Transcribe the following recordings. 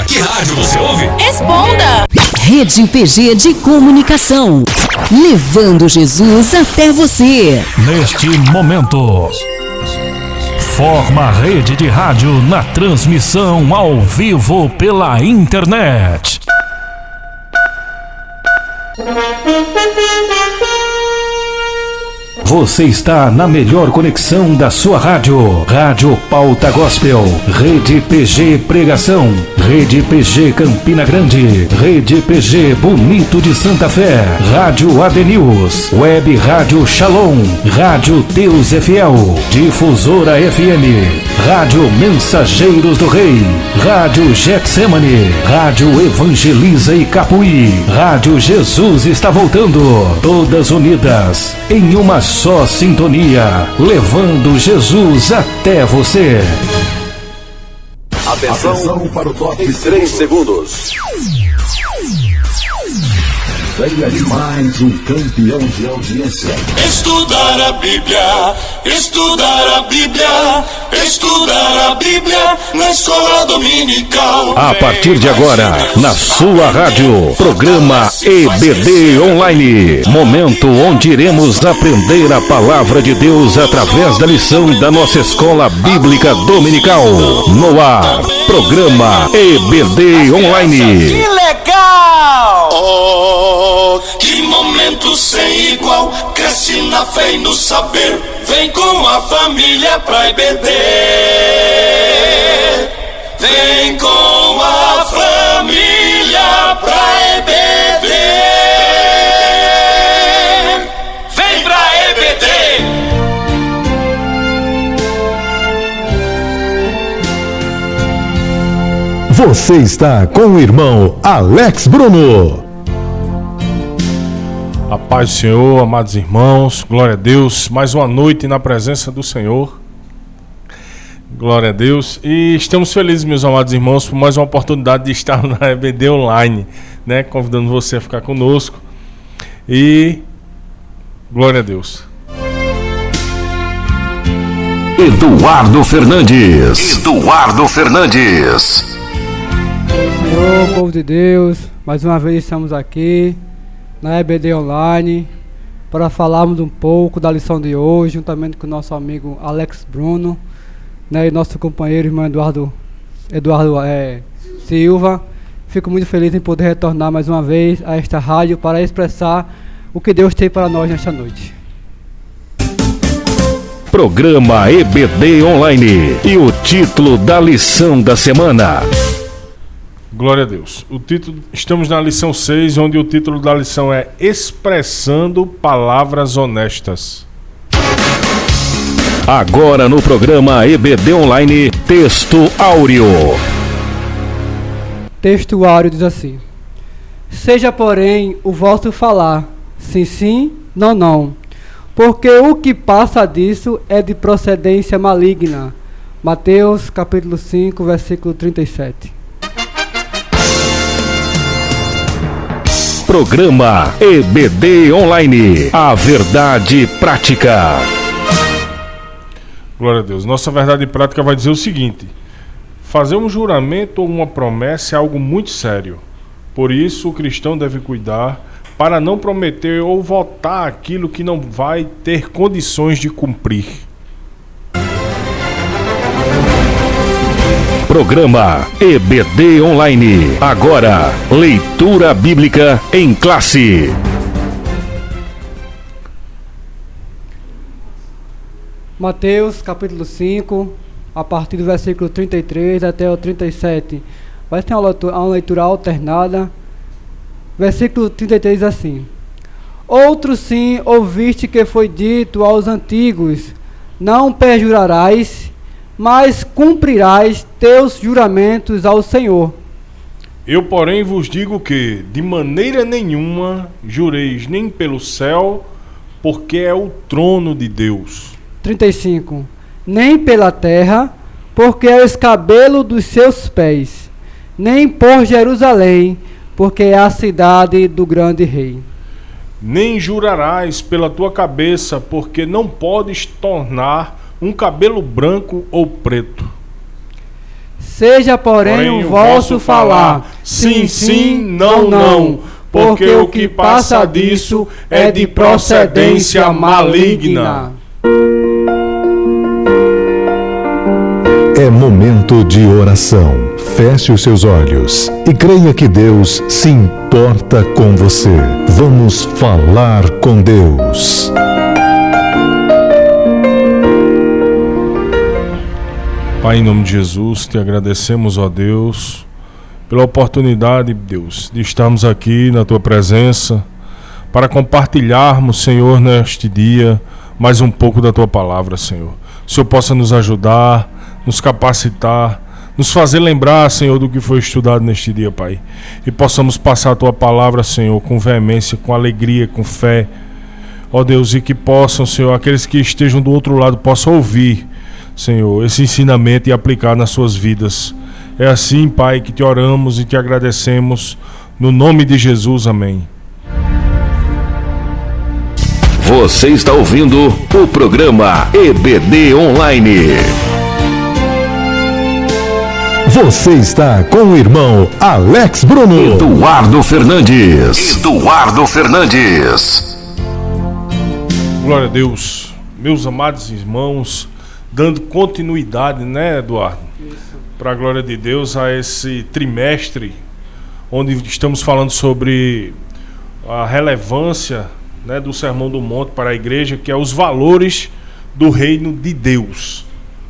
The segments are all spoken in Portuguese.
Que rádio você ouve? Responda! Rede PG de Comunicação. Levando Jesus até você. Neste momento, forma a rede de rádio na transmissão ao vivo pela internet. Você está na melhor conexão da sua rádio. Rádio Pauta Gospel, Rede PG Pregação, Rede PG Campina Grande, Rede PG Bonito de Santa Fé, Rádio ADNews, Web Rádio Shalom, Rádio Deus é Fiel, Difusora FM, Rádio Mensageiros do Rei, Rádio Getsemane, Rádio Evangeliza e Capuí, Rádio Jesus está voltando, todas unidas em uma só sintonia, levando Jesus até você. Atenção para o top 3 segundos. Venha de mais um campeão de audiência. Estudar a Bíblia, estudar a Bíblia, estudar a Bíblia na escola dominical. A partir de agora, na sua rádio, programa EBD Online. Momento onde iremos aprender a palavra de Deus através da lição da nossa escola bíblica dominical. No ar, programa EBD Online. Que legal! Oh, que momento sem igual, cresce na fé e no saber, vem com a família pra EBD. Vem com a família pra EBD. Vem pra EBD. Você está com o irmão Alex Bruno. A paz do Senhor, amados irmãos, glória a Deus, mais uma noite na presença do Senhor, glória a Deus, e estamos felizes, meus amados irmãos, por mais uma oportunidade de estar na EBD Online, né, convidando você a ficar conosco, e glória a Deus. Eduardo Fernandes. Senhor, povo de Deus, mais uma vez estamos aqui na EBD Online para falarmos um pouco da lição de hoje, juntamente com o nosso amigo Alex Bruno, né, e nosso companheiro irmão Eduardo Silva. Fico muito feliz em poder retornar mais uma vez a esta rádio para expressar o que Deus tem para nós nesta noite. Programa EBD Online e o título da lição da semana. Glória a Deus. Estamos na lição 6, onde o título da lição é Expressando Palavras Honestas. Agora no programa EBD Online, texto áureo. Texto áureo diz assim: seja, porém, o vosso falar, sim, sim, não, não, porque o que passa disso é de procedência maligna. Mateus, capítulo 5, versículo 37. Programa EBD Online, a verdade prática. Glória a Deus. Nossa verdade prática vai dizer o seguinte: fazer um juramento ou uma promessa é algo muito sério. Por isso, o cristão deve cuidar para não prometer ou votar aquilo que não vai ter condições de cumprir. Programa EBD Online. Agora, leitura bíblica em classe. Mateus, capítulo 5, a partir do versículo 33 até o 37. Vai ter uma leitura alternada. Versículo 33 assim: outro sim ouviste que foi dito aos antigos: não perjurarás, mas cumprirás teus juramentos ao Senhor. Eu, porém, vos digo que, de maneira nenhuma, jureis nem pelo céu, porque é o trono de Deus. 35. Nem pela terra, porque é o escabelo dos seus pés, nem por Jerusalém, porque é a cidade do grande rei. Nem jurarás pela tua cabeça, porque não podes tornar um cabelo branco ou preto. Seja, porém, o vosso falar, sim, sim, não, não, porque o que passa disso é de procedência maligna. É momento de oração. Feche os seus olhos e creia que Deus se importa com você. Vamos falar com Deus. Pai, em nome de Jesus, te agradecemos, ó Deus, pela oportunidade, Deus, de estarmos aqui na tua presença para compartilharmos, Senhor, neste dia, mais um pouco da tua palavra, Senhor. O Senhor possa nos ajudar, nos capacitar, nos fazer lembrar, Senhor, do que foi estudado neste dia, Pai. E possamos passar a tua palavra, Senhor, com veemência, com alegria, com fé. Ó Deus, e que possam, Senhor, aqueles que estejam do outro lado possam ouvir, Senhor, esse ensinamento e aplicar nas suas vidas. É assim, Pai, que te oramos e te agradecemos. No nome de Jesus, amém. Você está ouvindo o programa EBD Online. Você está com o irmão Alex Bruno. Eduardo Fernandes. Glória a Deus. Meus amados irmãos, dando continuidade, né, Eduardo? Para a glória de Deus, a esse trimestre, onde estamos falando sobre a relevância, né, do Sermão do Monte para a igreja, que é os valores do reino de Deus.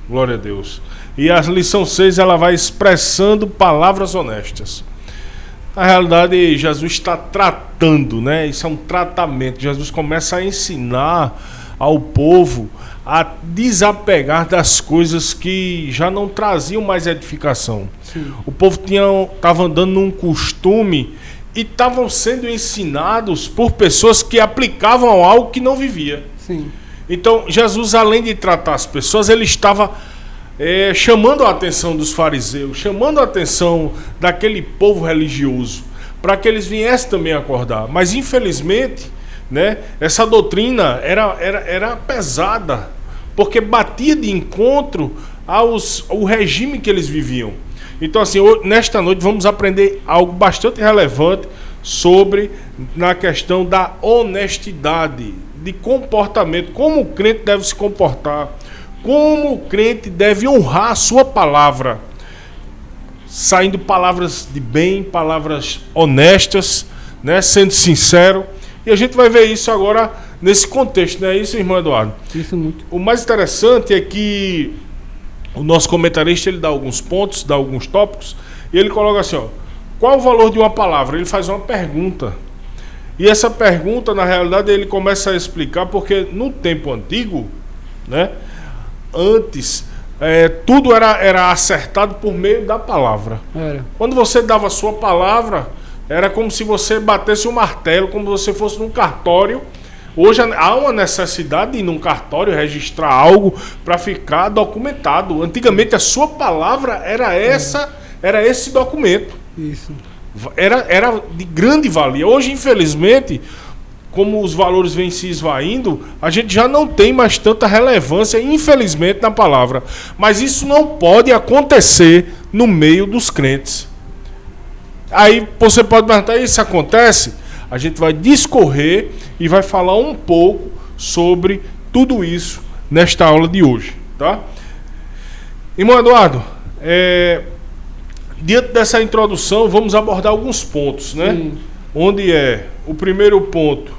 Glória a Deus. E a lição 6, ela vai expressando palavras honestas. Na realidade, Jesus está tratando, né? Isso é um tratamento. Jesus começa a ensinar ao povo a desapegar das coisas que já não traziam mais edificação. Sim. O povo estava andando num costume e estavam sendo ensinados por pessoas que aplicavam algo que não vivia. Sim. Então, Jesus, além de tratar as pessoas, ele estava chamando a atenção dos fariseus, chamando a atenção daquele povo religioso, para que eles viessem também acordar. Mas, infelizmente, né, essa doutrina era pesada, porque batia de encontro ao regime que eles viviam. Então, assim, nesta noite vamos aprender algo bastante relevante na questão da honestidade, de comportamento, como o crente deve se comportar, como o crente deve honrar a sua palavra, saindo palavras de bem, palavras honestas, né, sendo sincero. E a gente vai ver isso agora nesse contexto, não é isso, irmão Eduardo? Isso muito. O mais interessante é que o nosso comentarista, ele dá alguns pontos, dá alguns tópicos, e ele coloca assim, ó, qual o valor de uma palavra? Ele faz uma pergunta. E essa pergunta, na realidade, ele começa a explicar, porque no tempo antigo, né, antes, tudo era acertado por meio da palavra. Quando você dava a sua palavra, era como se você batesse um martelo, como se você fosse num cartório. Hoje há uma necessidade de ir num cartório registrar algo para ficar documentado. Antigamente a sua palavra era esse documento. Isso. Era de grande valia. Hoje, infelizmente, como os valores vêm se esvaindo, a gente já não tem mais tanta relevância, infelizmente, na palavra. Mas isso não pode acontecer no meio dos crentes. Aí você pode perguntar, isso acontece? A gente vai discorrer e vai falar um pouco sobre tudo isso nesta aula de hoje, tá? Irmão Eduardo, diante dessa introdução, vamos abordar alguns pontos, né? Sim. Onde o primeiro ponto,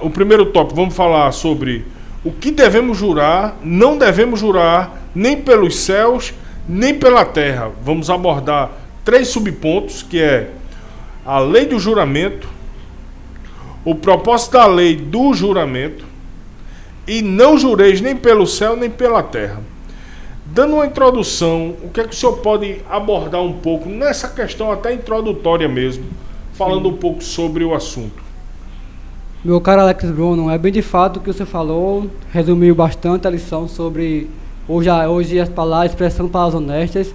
o primeiro tópico, vamos falar sobre o que devemos jurar, não devemos jurar nem pelos céus, nem pela terra. Vamos abordar 3 subpontos, que é a lei do juramento, o propósito da lei do juramento e não jureis nem pelo céu nem pela terra. Dando uma introdução, o que é que o senhor pode abordar um pouco nessa questão até introdutória mesmo, falando um pouco sobre o assunto? Meu caro Alex Bruno, é bem de fato o que você falou, resumiu bastante a lição sobre hoje as palavras, expressão de palavras honestas,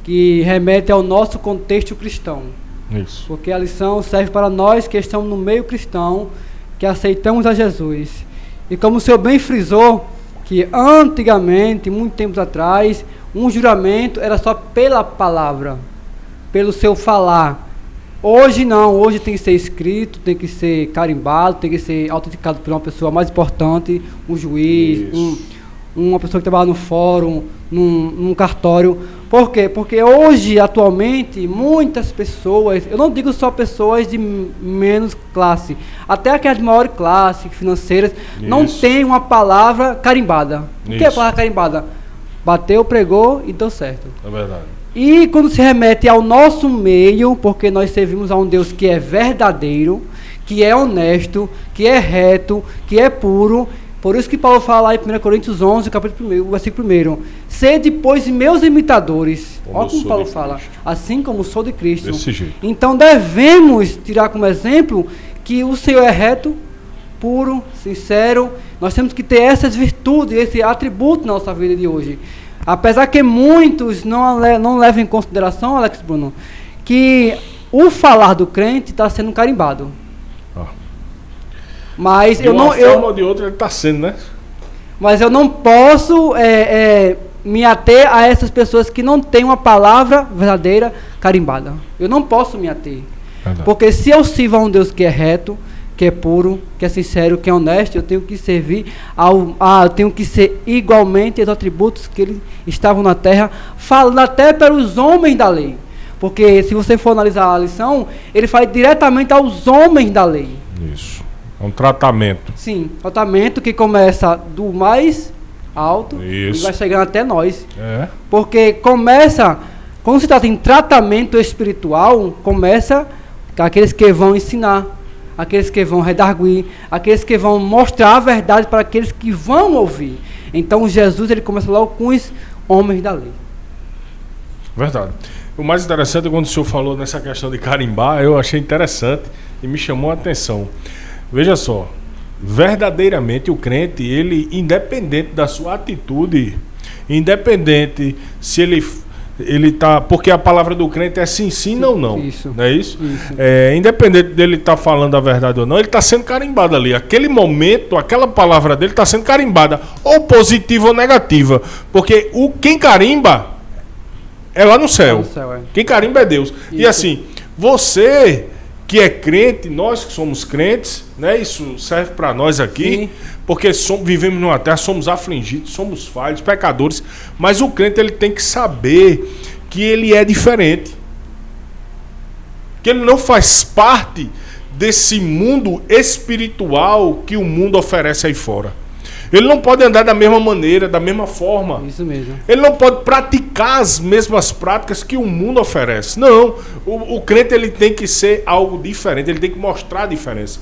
que remete ao nosso contexto cristão. Isso. Porque a lição serve para nós que estamos no meio cristão, que aceitamos a Jesus. E como o senhor bem frisou, que antigamente, muito tempos atrás, um juramento era só pela palavra, pelo seu falar. Hoje não, hoje tem que ser escrito, tem que ser carimbado, tem que ser autenticado por uma pessoa mais importante, um juiz, uma pessoa que trabalha no fórum, num cartório. Por quê? Porque hoje, atualmente, muitas pessoas, eu não digo só pessoas de menos classe, até aquelas de maior classe, financeiras, não tem uma palavra carimbada. O que é a palavra carimbada? Bateu, pregou e deu certo. É verdade. E quando se remete ao nosso meio, porque nós servimos a um Deus que é verdadeiro, que é honesto, que é reto, que é puro. Por isso que Paulo fala lá em 1 Coríntios 11, capítulo 1, versículo 1. Sede, pois, meus imitadores. Olha como Paulo fala. Assim como sou de Cristo. Desse jeito. Então devemos tirar como exemplo que o Senhor é reto, puro, sincero. Nós temos que ter essas virtudes, esse atributo na nossa vida de hoje. Apesar que muitos não levam em consideração, Alex Bruno, que o falar do crente está sendo carimbado. Mas de uma forma ou de outra ele está sendo, né? Mas eu não posso me ater a essas pessoas que não têm uma palavra verdadeira carimbada. Eu não posso me ater. Verdade. Porque se eu sirvo a um Deus que é reto, que é puro, que é sincero, que é honesto, eu tenho que servir eu tenho que ser igualmente os atributos que eles estavam na terra, falando até para os homens da lei. Porque se você for analisar a lição, ele fala diretamente aos homens da lei. Isso. É um tratamento. Sim, tratamento que começa do mais alto e vai chegando até nós. Porque começa, quando se trata em tratamento espiritual, começa com aqueles que vão ensinar, aqueles que vão redarguir, aqueles que vão mostrar a verdade para aqueles que vão ouvir. Então Jesus, ele começa logo com os homens da lei. Verdade. O mais interessante é quando o senhor falou nessa questão de carimbar, eu achei interessante e me chamou a atenção. Veja só, verdadeiramente o crente, ele, independente da sua atitude, independente se ele tá, porque a palavra do crente é sim, sim, não, não. Isso. Não é isso? Independente dele estar falando a verdade ou não, ele está sendo carimbado ali. Aquele momento, aquela palavra dele está sendo carimbada, ou positiva ou negativa. Porque quem carimba é lá no céu. Quem carimba é Deus. Isso. E assim, você que é crente, nós que somos crentes, né? Isso serve para nós aqui, porque vivemos numa terra, somos afligidos, somos falhos, pecadores, mas o crente ele tem que saber que ele é diferente, que ele não faz parte desse mundo espiritual que o mundo oferece aí fora. Ele não pode andar da mesma maneira, da mesma forma. Isso mesmo. Ele não pode praticar as mesmas práticas que o mundo oferece. Não. O crente ele tem que ser algo diferente. Ele tem que mostrar a diferença.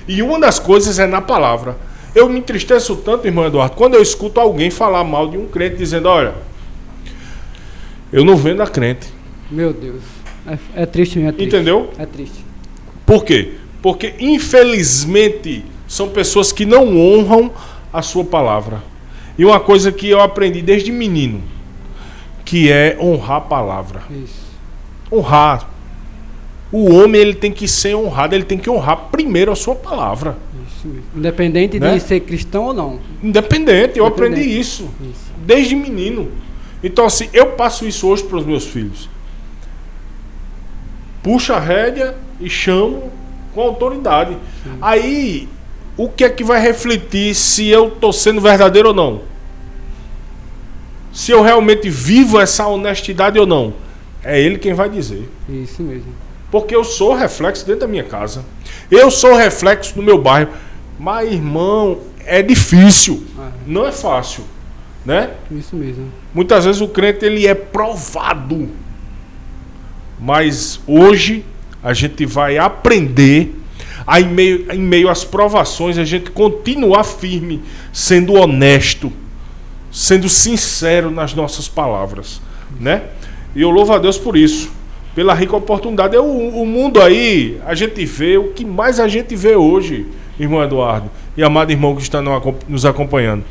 E uma das coisas é na palavra. Eu me entristeço tanto, irmão Eduardo, quando eu escuto alguém falar mal de um crente, dizendo, olha, eu não vendo a crente. Meu Deus. É triste mesmo, é triste. Entendeu? É triste. Por quê? Porque, infelizmente, são pessoas que não honram a sua palavra. E uma coisa que eu aprendi desde menino, que é honrar a palavra. Isso. Honrar. O homem ele tem que ser honrado, ele tem que honrar primeiro a sua palavra. Isso mesmo. Independente de ser cristão ou não. Independente, eu aprendi isso desde menino. Então assim, eu passo isso hoje para os meus filhos. Puxa a rédea e chamo com autoridade. Sim. Aí o que é que vai refletir se eu estou sendo verdadeiro ou não? Se eu realmente vivo essa honestidade ou não? É ele quem vai dizer. Isso mesmo. Porque eu sou reflexo dentro da minha casa. Eu sou reflexo no meu bairro. Mas, irmão, é difícil. Não é fácil. Né? Isso mesmo. Muitas vezes o crente ele é provado. Mas hoje a gente vai aprender em meio às provações, a gente continuar firme, sendo honesto, sendo sincero nas nossas palavras, né? E eu louvo a Deus por isso, pela rica oportunidade. O mundo aí, a gente vê, o que mais a gente vê hoje, irmão Eduardo, e amado irmão que está nos acompanhando,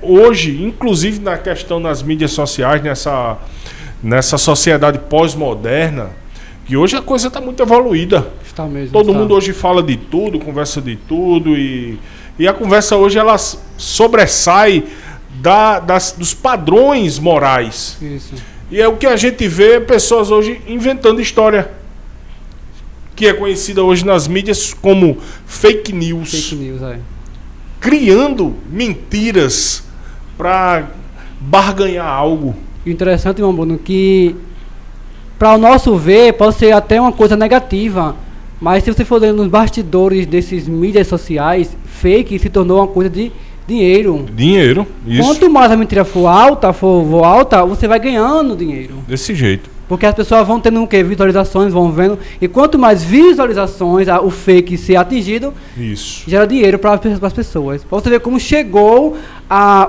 hoje, inclusive na questão das mídias sociais, nessa sociedade pós-moderna, que hoje a coisa está muito evoluída. Está mesmo. Todo mundo hoje fala de tudo, conversa de tudo e E a conversa hoje ela sobressai dos padrões morais. Isso. E é o que a gente vê pessoas hoje inventando história, que é conhecida hoje nas mídias como fake news. Fake news, Criando mentiras para barganhar algo. O interessante, irmão Bruno, que para o nosso ver pode ser até uma coisa negativa, mas se você for ler nos bastidores desses mídias sociais, fake se tornou uma coisa de dinheiro. Dinheiro, isso. Quanto mais a mentira for alta, você vai ganhando dinheiro. Desse jeito. Porque as pessoas vão tendo o quê? Visualizações, vão vendo. E quanto mais visualizações o fake ser atingido, isso gera dinheiro para as pessoas. Para você ver como chegou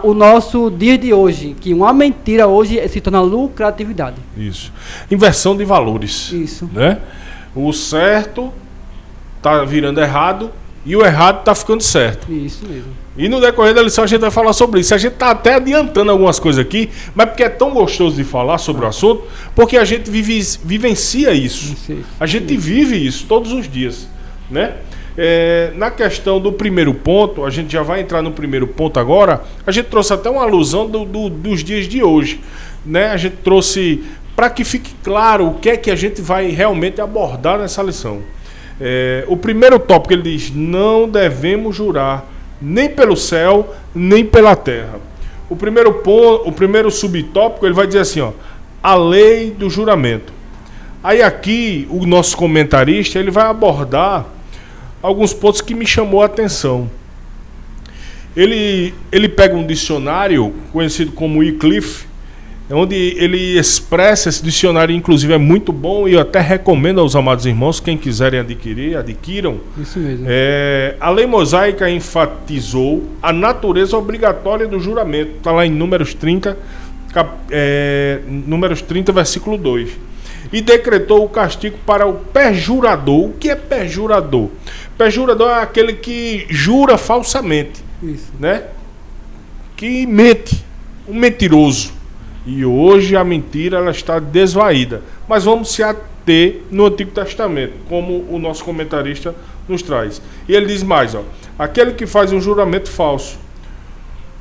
o nosso dia de hoje, que uma mentira hoje se torna lucratividade. Isso. Inversão de valores. Isso. Né? O certo tá virando errado e o errado tá ficando certo. Isso mesmo. E no decorrer da lição a gente vai falar sobre isso. A gente tá até adiantando algumas coisas aqui, mas porque é tão gostoso de falar sobre o assunto, porque a gente vivencia isso. A gente vive isso todos os dias, né? Na questão do primeiro ponto, a gente já vai entrar no primeiro ponto agora. A gente trouxe até uma alusão dos dias de hoje, né? A gente trouxe para que fique claro o que é que a gente vai realmente abordar nessa lição. O primeiro tópico, ele diz: não devemos jurar nem pelo céu, nem pela terra. O primeiro subtópico, ele vai dizer assim, ó, a lei do juramento. Aí aqui, o nosso comentarista, ele vai abordar alguns pontos que me chamou a atenção. Ele pega um dicionário, conhecido como Wycliffe, onde ele expressa, esse dicionário inclusive é muito bom e eu até recomendo aos amados irmãos, quem quiserem adquirir, adquiram. Isso mesmo. A lei mosaica enfatizou a natureza obrigatória do juramento, está lá em Números 30, versículo 2. E decretou o castigo para o perjurador. O que é perjurador? Perjurador é aquele que jura falsamente. Isso. Né? Que mente, um mentiroso. E hoje a mentira ela está desvaída. Mas vamos se ater no Antigo Testamento, como o nosso comentarista nos traz. E ele diz mais, ó, aquele que faz um juramento falso,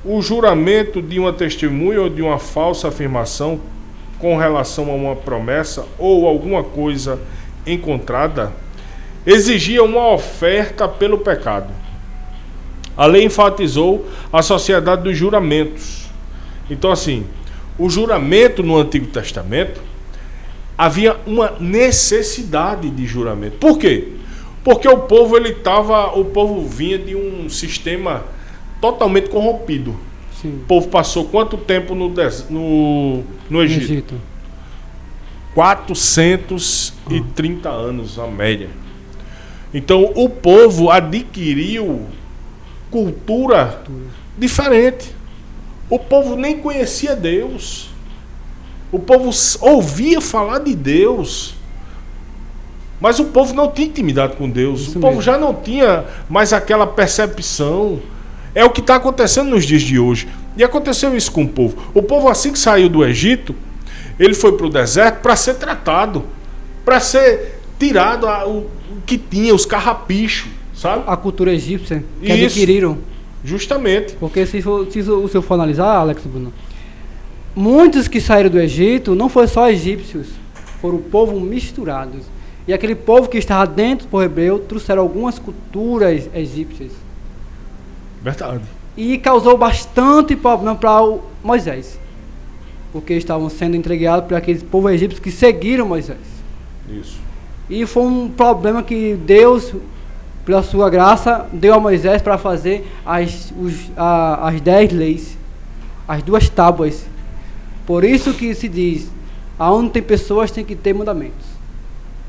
o juramento de uma testemunha ou de uma falsa afirmação com relação a uma promessa ou alguma coisa encontrada, exigia uma oferta pelo pecado. A lei enfatizou a sociedade dos juramentos. Então, assim, o juramento no Antigo Testamento, havia uma necessidade de juramento. Por quê? Porque o povo vinha de um sistema totalmente corrompido. Sim. O povo passou quanto tempo no Egito? 430 anos, a média. Então o povo adquiriu cultura diferente. O povo nem conhecia Deus. O povo ouvia falar de Deus, mas o povo não tinha intimidade com Deus. Isso o povo mesmo. já não tinha mais aquela percepção. É o que está acontecendo nos dias de hoje. E aconteceu isso com o povo. O povo, assim que saiu do Egito, ele foi para o deserto para ser tratado, para ser tirado o que tinha, os carrapichos, sabe? A cultura egípcia que Isso. adquiriram. Justamente. Porque se o senhor for analisar, Alex Bruno, muitos que saíram do Egito não foram só egípcios, foram povo misturados. E aquele povo que estava dentro do povo hebreu trouxeram algumas culturas egípcias. Verdade. E causou bastante problema para Moisés. Porque estavam sendo entregados por aqueles povos egípcios que seguiram Moisés. Isso. E foi um problema que Deus, pela sua graça, deu a Moisés para fazer as 10 leis, as 2 tábuas. Por isso que se diz, aonde tem pessoas tem que ter mandamentos,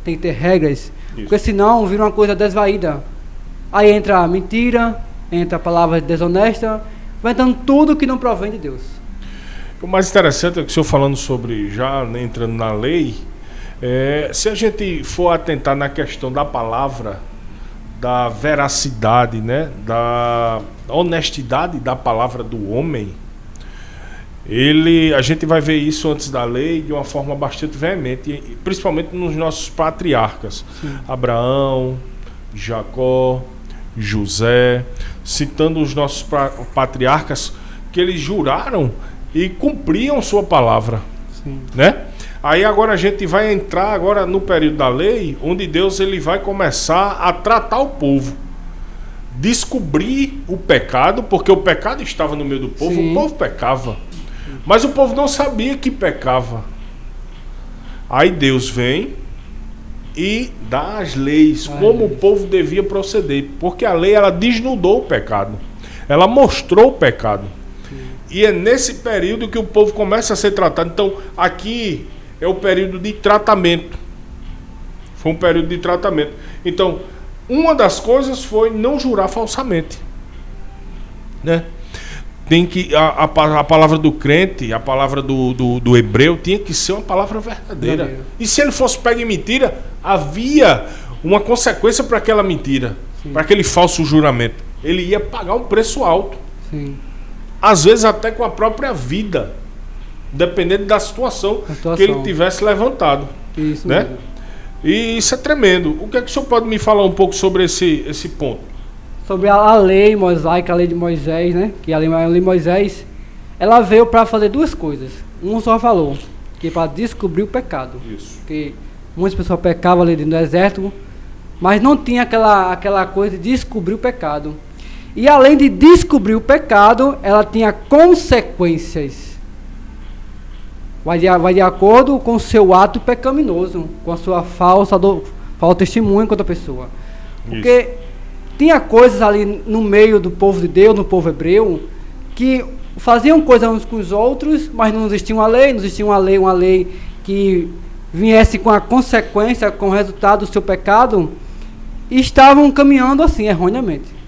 tem que ter regras, porque senão vira uma coisa desvaída. Aí entra a mentira, entra a palavra desonesta, vai entrando tudo que não provém de Deus. O mais interessante é que o senhor falando sobre, já entrando na lei, se a gente for atentar na questão da palavra, da veracidade, né, da honestidade da palavra do homem, a gente vai ver isso antes da lei de uma forma bastante veemente, principalmente nos nossos patriarcas. Sim. Abraão, Jacó, José, citando os nossos patriarcas, que eles juraram e cumpriam sua palavra. Sim. Né? Aí agora a gente vai entrar agora no período da lei, onde Deus ele vai começar a tratar o povo. Descobrir o pecado, porque o pecado estava no meio do povo. Sim. O povo pecava, mas o povo não sabia que pecava. Aí Deus vem e dá as leis, como o povo devia proceder, porque a lei ela desnudou o pecado, ela mostrou o pecado. E é nesse período que o povo começa a ser tratado. Então aqui é o período de tratamento. Foi um período de tratamento. Então uma das coisas foi não jurar falsamente, né? Tem que a palavra do crente, a palavra do hebreu tinha que ser uma palavra verdadeira. E se ele fosse pego em mentira, havia uma consequência para aquela mentira, para aquele falso juramento. Ele ia pagar um preço alto. Sim. Às vezes até com a própria vida, dependendo da situação que ele tivesse levantado. Isso, né? mesmo. E isso é tremendo. O que é que o senhor pode me falar um pouco sobre esse ponto? Sobre a lei mosaica, a lei de Moisés, né? Que a lei de Moisés, ela veio para fazer duas coisas. Um só falou, que é para descobrir o pecado. Isso. Porque muitas pessoas pecavam ali no deserto, mas não tinha aquela coisa de descobrir o pecado. E além de descobrir o pecado, ela tinha consequências. Vai de acordo com o seu ato pecaminoso, com a sua falso testemunho contra a pessoa. Porque tinha coisas ali no meio do povo de Deus, no povo hebreu, que faziam coisas uns com os outros, mas não existia uma lei que viesse com a consequência, com o resultado do seu pecado, e estavam caminhando assim, erroneamente.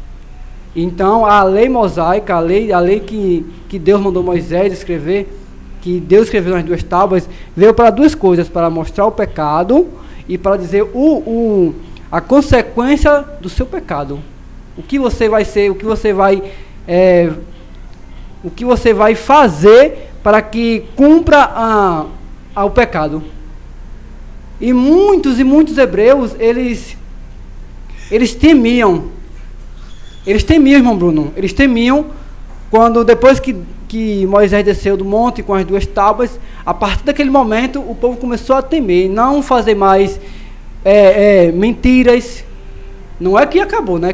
Então, a lei mosaica, a lei que Deus mandou Moisés escrever, que Deus escreveu nas duas tábuas, veio para duas coisas, para mostrar o pecado e para dizer a consequência do seu pecado. O que você vai ser, o que você vai fazer para que cumpra o pecado. E muitos hebreus, eles temiam, irmão Bruno, eles temiam quando depois que Moisés desceu do monte com as duas tábuas, a partir daquele momento o povo começou a temer, não fazer mais mentiras. Não é que acabou, né?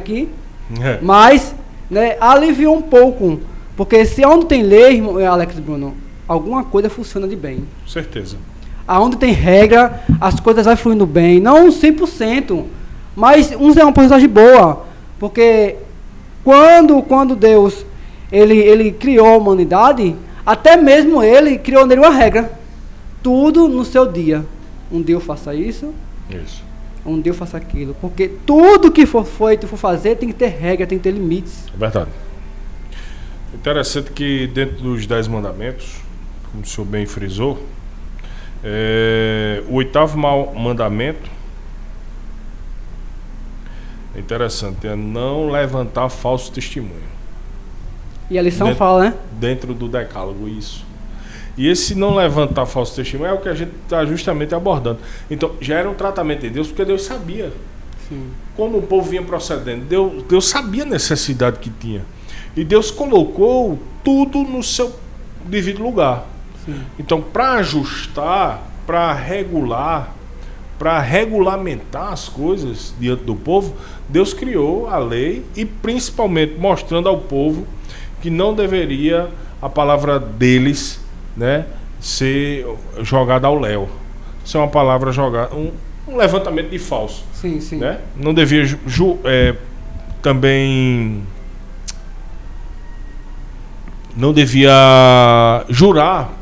Mas, né, aliviou um pouco. Porque se onde tem lei, Alex e Bruno, alguma coisa funciona de bem. Certeza. Aonde tem regra, as coisas vão fluindo bem. Não 100%, mas uns é uma porcentagem boa. Porque quando Deus ele criou a humanidade, até mesmo ele criou nele uma regra. Tudo no seu dia. Um dia eu faça isso. Um dia eu faça aquilo. Porque tudo que for feito, for fazer, tem que ter regra, tem que ter limites. É verdade. Interessante que dentro dos 10 mandamentos, como o senhor bem frisou, o 8º mandamento é interessante, é não levantar falso testemunho. E a lição fala, né? Dentro do decálogo, isso. E esse não levantar falso testemunho é o que a gente está justamente abordando. Então, já era um tratamento de Deus, porque Deus sabia. Sim. Como o povo vinha procedendo. Deus sabia a necessidade que tinha. E Deus colocou tudo no seu devido lugar. Sim. Então, para ajustar, para regular, para regulamentar as coisas diante do povo, Deus criou a lei e principalmente mostrando ao povo que não deveria a palavra deles, né, ser jogada ao léu. Isso é uma palavra jogada, um levantamento de falso. Sim, sim. Né? Não devia também não devia jurar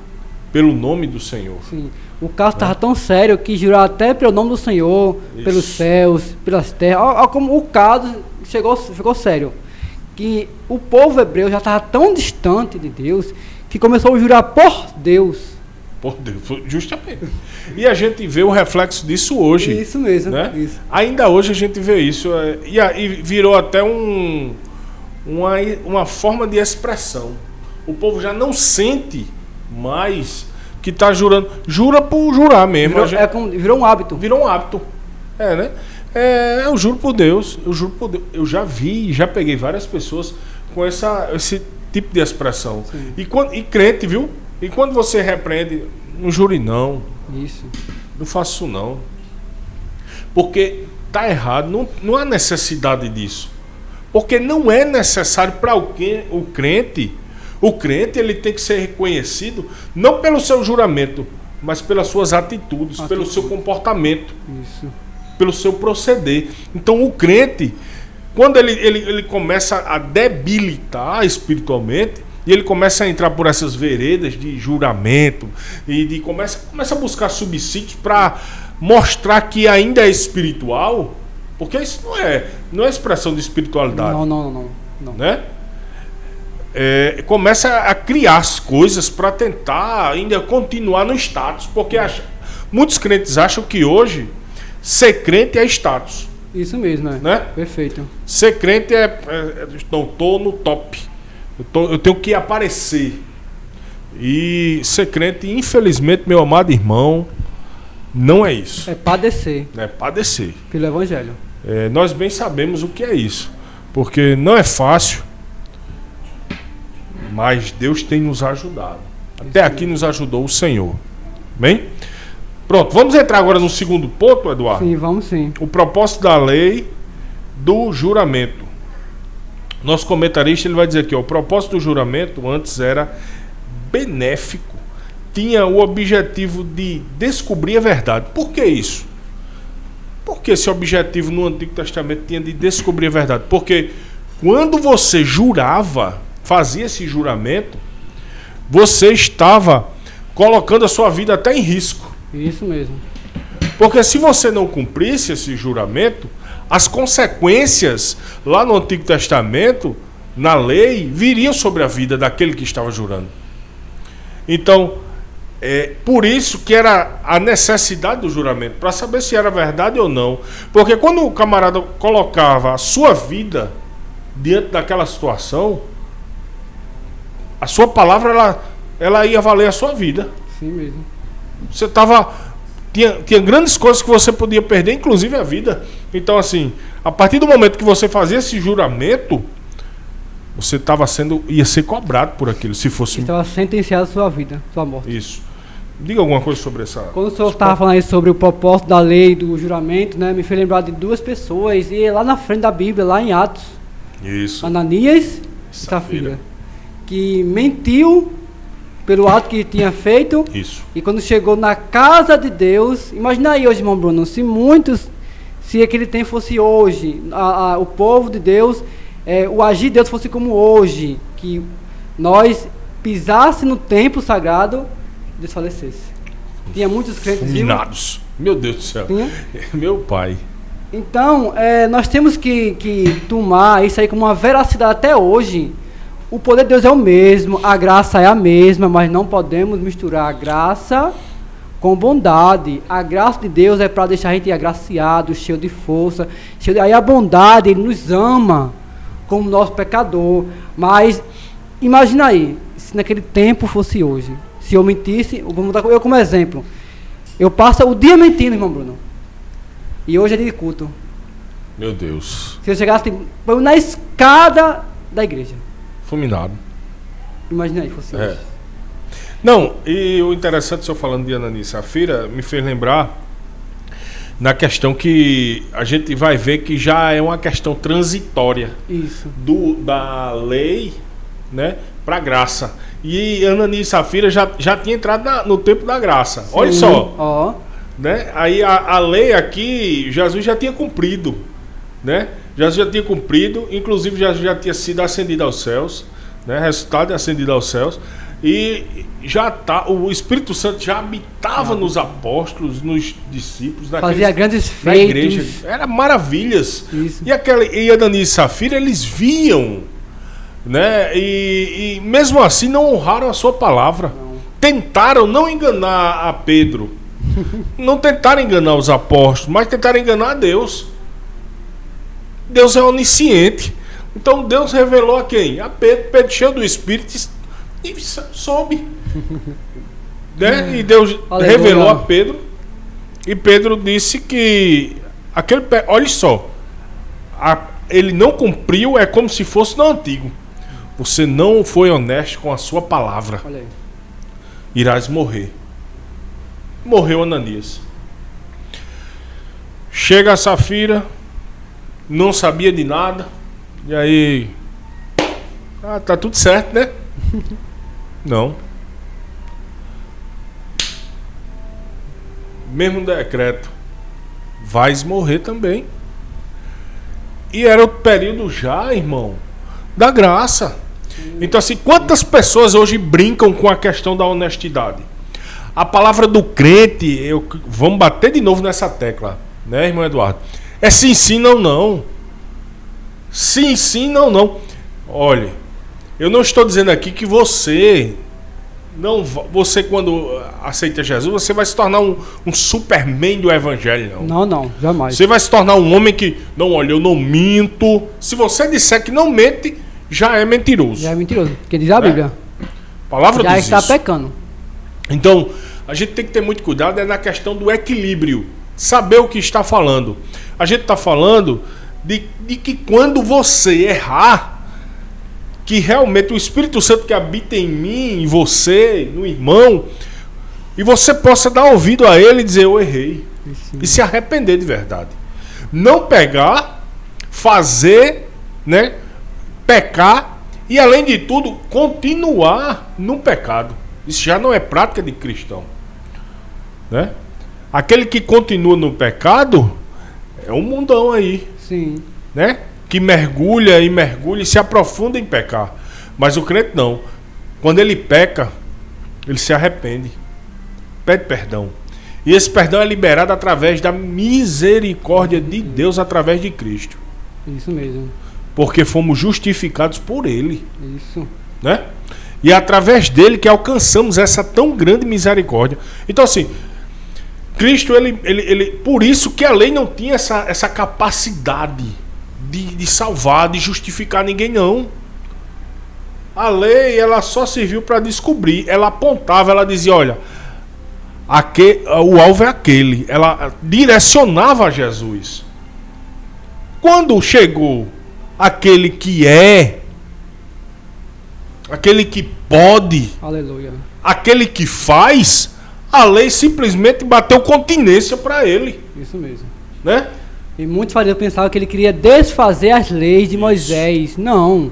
pelo nome do Senhor. Sim. O caso estava tão sério que jurar até pelo nome do Senhor, pelos céus, pelas terras. Olha como o caso ficou sério. Que o povo hebreu já estava tão distante de Deus que começou a jurar por Deus. Por Deus, justamente. E a gente vê o reflexo disso hoje. Isso mesmo. Né? Isso. Ainda hoje a gente vê isso. E virou até uma forma de expressão. O povo já não sente mais que está jurando. Jura por jurar mesmo. Virou um hábito. Virou um hábito. Né? Eu juro por Deus, eu já vi, já peguei várias pessoas com esse tipo de expressão. E crente, viu? E quando você repreende, não jure não. Isso. Não faço isso não. Porque tá errado, não há necessidade disso. Porque não é necessário para o crente. O crente ele tem que ser reconhecido não pelo seu juramento, mas pelas suas atitudes, pelo seu comportamento, Isso. pelo seu proceder. Então o crente, quando ele começa a debilitar espiritualmente, e ele começa a entrar por essas veredas de juramento, e começa a buscar subsídios para mostrar que ainda é espiritual, porque isso não é expressão de espiritualidade. Não. Né? Começa a criar as coisas para tentar ainda continuar no status, porque muitos crentes acham que hoje ser crente é status. Isso mesmo, né? Perfeito. Ser crente tô no top, eu tenho que aparecer. E ser crente, infelizmente, meu amado irmão, não é isso. É padecer. É padecer. Pelo Evangelho. Nós bem sabemos o que é isso, porque não é fácil, mas Deus tem nos ajudado. Até aqui nos ajudou o Senhor. Bem? Pronto, vamos entrar agora no segundo ponto, Eduardo. Sim, vamos sim. O propósito da lei do juramento. Nosso comentarista ele vai dizer aqui, o propósito do juramento antes era benéfico. Tinha o objetivo de descobrir a verdade. Por que isso? Porque esse objetivo no Antigo Testamento tinha de descobrir a verdade. Porque quando você jurava, fazia esse juramento, você estava colocando a sua vida até em risco. Isso mesmo. Porque se você não cumprisse esse juramento, as consequências lá no Antigo Testamento, na lei, viriam sobre a vida daquele que estava jurando. Então, por isso que era a necessidade do juramento, para saber se era verdade ou não. Porque quando o camarada colocava a sua vida diante daquela situação, a sua palavra ela ia valer a sua vida. Sim mesmo. Você tinha grandes coisas que você podia perder, inclusive a vida. Então, assim, a partir do momento que você fazia esse juramento, você ia ser cobrado por aquilo, se fosse... Estava sentenciado a sua vida, sua morte. Isso. Diga alguma coisa sobre essa... Quando o senhor estava falando aí sobre o propósito da lei do juramento, né, me fez lembrar de duas pessoas, e lá na frente da Bíblia, lá em Atos. Isso. Ananias e Safira. Que mentiu pelo ato que tinha feito. Isso. E quando chegou na casa de Deus, imagina aí hoje, irmão Bruno, se aquele tempo fosse hoje, o povo de Deus, o agir de Deus fosse como hoje, que nós pisasse no templo sagrado, desfalecesse. Tinha muitos crentes fulminados. Meu Deus do céu. Tinha? Meu pai. Então, nós temos que tomar isso aí como uma veracidade até hoje. O poder de Deus é o mesmo, a graça é a mesma, mas não podemos misturar a graça com bondade. A graça de Deus é para deixar a gente agraciado, cheio de força. Aí a bondade, Ele nos ama como nosso pecador. Mas imagina aí, se naquele tempo fosse hoje. Se eu mentisse, vamos dar eu como exemplo. Eu passo o dia mentindo, irmão Bruno. E hoje é dia de culto. Meu Deus. Se eu chegasse na escada da igreja. Fulminado. Imagina aí, fosse hoje. Não, e o interessante, o senhor falando de Ananias e Safira, me fez lembrar na questão que a gente vai ver que já é uma questão transitória. Isso. Da lei, né, para graça. E Ananias e Safira já tinha entrado no tempo da graça. Sim. Olha só. Né? Aí a lei aqui, Jesus já tinha cumprido, né? Jesus já tinha cumprido, inclusive Jesus já tinha sido ascendido aos céus, né? Ressuscitado e ascendido aos céus. E o Espírito Santo já habitava nos apóstolos, nos discípulos, fazia grandes feitos, na igreja. Era maravilhas. Isso. E Ananias e Safira, eles viam, né? E mesmo assim não honraram a sua palavra. Não. Tentaram não enganar a Pedro. Não tentaram enganar os apóstolos, mas tentaram enganar a Deus. Deus é onisciente. Então Deus revelou a quem? A Pedro. Pedro cheio do Espírito e soube. Né? E Deus revelou a Pedro. E Pedro disse que Olha só. Ele não cumpriu, é como se fosse no antigo. Você não foi honesto com a sua palavra. Olha aí. Irás morrer. Morreu Ananias. Chega a Safira, não sabia de nada. E aí... tá tudo certo, né? Não. Mesmo decreto. Vais morrer também. E era o período já, irmão, da graça. Então assim, quantas pessoas hoje brincam com a questão da honestidade? A palavra do crente, vamos bater de novo nessa tecla, né, irmão Eduardo? É sim, não, não. Sim, não, não. Olha, eu não estou dizendo aqui que você quando aceita Jesus, você vai se tornar um Superman do evangelho, não. Não, jamais. Você vai se tornar um homem que, não, olha, eu não minto. Se você disser que não mente, já é mentiroso. Já é mentiroso, porque diz a Bíblia. A palavra já diz está isso. pecando. Então, a gente tem que ter muito cuidado na questão do equilíbrio. Saber o que está falando. A gente está falando de que quando você errar, que realmente o Espírito Santo que habita em mim, em você, no irmão, e você possa dar ouvido a ele e dizer, eu errei. Isso. E se arrepender de verdade. Não pegar, fazer, né, pecar e, além de tudo, continuar no pecado. Isso já não é prática de cristão, né? Aquele que continua no pecado é um mundão aí. Sim. Né? Que mergulha e se aprofunda em pecar. Mas o crente não. Quando ele peca, ele se arrepende, pede perdão. E esse perdão é liberado através da misericórdia de Deus, através de Cristo. Isso mesmo. Porque fomos justificados por Ele. Isso. Né? E é através dele que alcançamos essa tão grande misericórdia. Então assim, Cristo, ele por isso que a lei não tinha essa capacidade de salvar, de justificar ninguém, não. A lei, ela só serviu para descobrir. Ela apontava, ela dizia, olha, o alvo é aquele. Ela direcionava a Jesus. Quando chegou aquele que é, aquele que pode, Aleluia. aquele que faz, a lei simplesmente bateu continência para ele. Isso mesmo. Né? E muitos fariseus pensavam que ele queria desfazer as leis de Moisés. Não.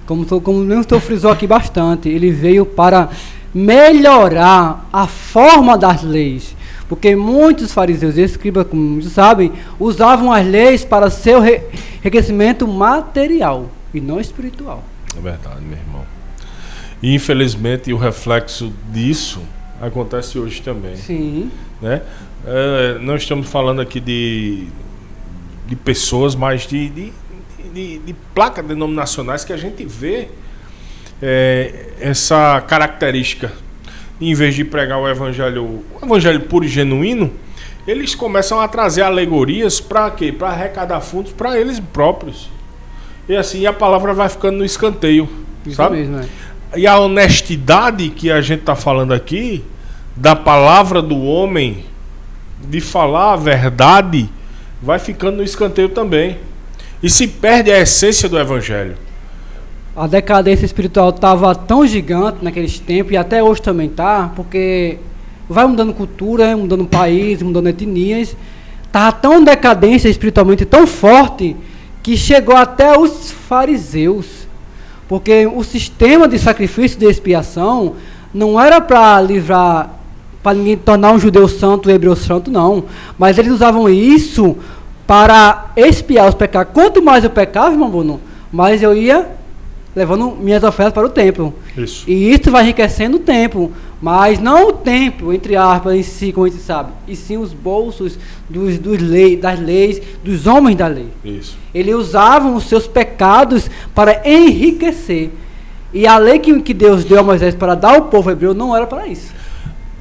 Como o mesmo frisou aqui bastante, ele veio para melhorar a forma das leis. Porque muitos fariseus e escribas, como muitos sabem, usavam as leis para seu enriquecimento material e não espiritual. É verdade, meu irmão. E infelizmente o reflexo disso acontece hoje também. Sim. Né? Não estamos falando aqui de pessoas, mas de placas denominacionais que a gente vê essa característica. Em vez de pregar o evangelho puro e genuíno, eles começam a trazer alegorias para quê? Para arrecadar fundos para eles próprios. E assim a palavra vai ficando no escanteio. Isso sabe? mesmo, E a honestidade que a gente está falando aqui, da palavra do homem, de falar a verdade, vai ficando no escanteio também. E se perde a essência do evangelho. A decadência espiritual estava tão gigante naqueles tempos, e até hoje também está, porque vai mudando cultura, mudando país, mudando etnias. Estava tão decadência espiritualmente tão forte que chegou até os fariseus. Porque o sistema de sacrifício de expiação não era para livrar, para ninguém tornar um judeu santo, um hebreu santo, não. Mas eles usavam isso para expiar os pecados. Quanto mais eu pecava, irmão Bruno, mais eu ia levando minhas ofertas para o templo. Isso. E isso vai enriquecendo o templo. Mas não o templo, entre aspas, em si, como a gente sabe, e sim os bolsos das leis, dos homens da lei. Isso. Eles usavam os seus pecados para enriquecer. E a lei que Deus deu a Moisés para dar ao povo hebreu não era para isso.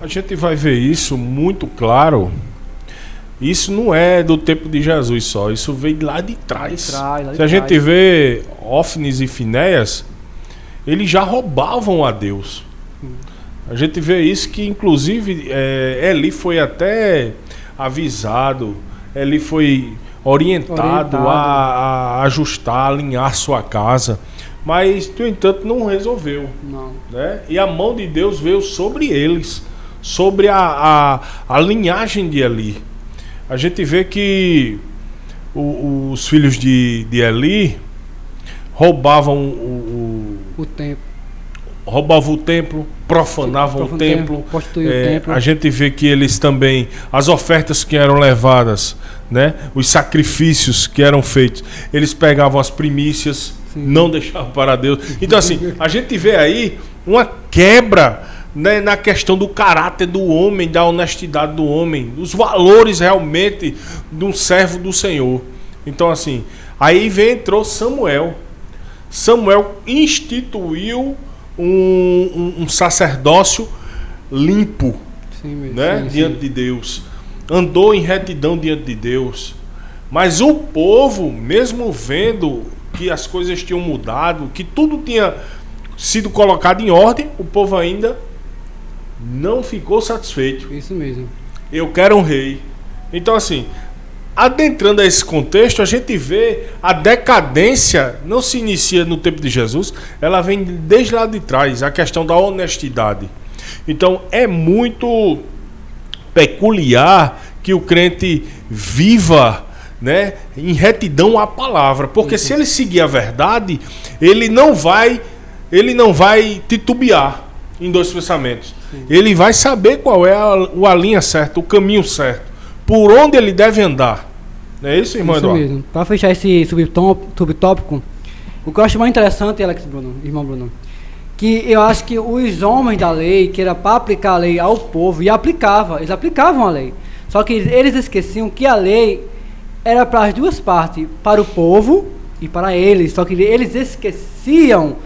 A gente vai ver isso muito claro. Isso não é do tempo de Jesus só. Isso veio lá de trás. Se a gente vê Ófnis e Finéias, eles já roubavam a Deus. A gente vê isso que, inclusive, Eli foi até avisado Ele foi orientado a ajustar, alinhar sua casa, mas, no entanto, não resolveu. Não. Né? E a mão de Deus veio sobre eles, sobre a linhagem de Eli. A gente vê que os filhos de Eli roubavam O templo. roubavam o templo, profanavam o templo. Prostituíam o templo. A gente vê que eles também, as ofertas que eram levadas, né, os sacrifícios que eram feitos, eles pegavam as primícias, não deixavam para Deus. Então assim, a gente vê aí uma quebra, né, na questão do caráter do homem, da honestidade do homem, dos valores realmente de um servo do Senhor. Então assim, aí entrou Samuel. Samuel instituiu um sacerdócio limpo, né, diante de Deus. Andou em retidão diante de Deus. Mas o povo, mesmo vendo que as coisas tinham mudado, que tudo tinha sido colocado em ordem, o povo ainda não ficou satisfeito. Isso mesmo. Eu quero um rei. Então assim, adentrando a esse contexto, a gente vê a decadência não se inicia no tempo de Jesus, ela vem desde lá de trás, a questão da honestidade. Então é muito peculiar que o crente viva, né, em retidão à palavra, porque se ele seguir a verdade, ele não vai titubear em dois pensamentos. Ele vai saber qual é a linha certa, o caminho certo, por onde ele deve andar. Não é isso, irmão Eduardo? Isso mesmo. Para fechar esse subtópico, o que eu acho mais interessante, irmão Bruno, que eu acho que os homens da lei, que era para aplicar a lei ao povo, eles aplicavam a lei. Só que eles esqueciam que a lei era para as duas partes, para o povo e para eles. Só que eles esqueciam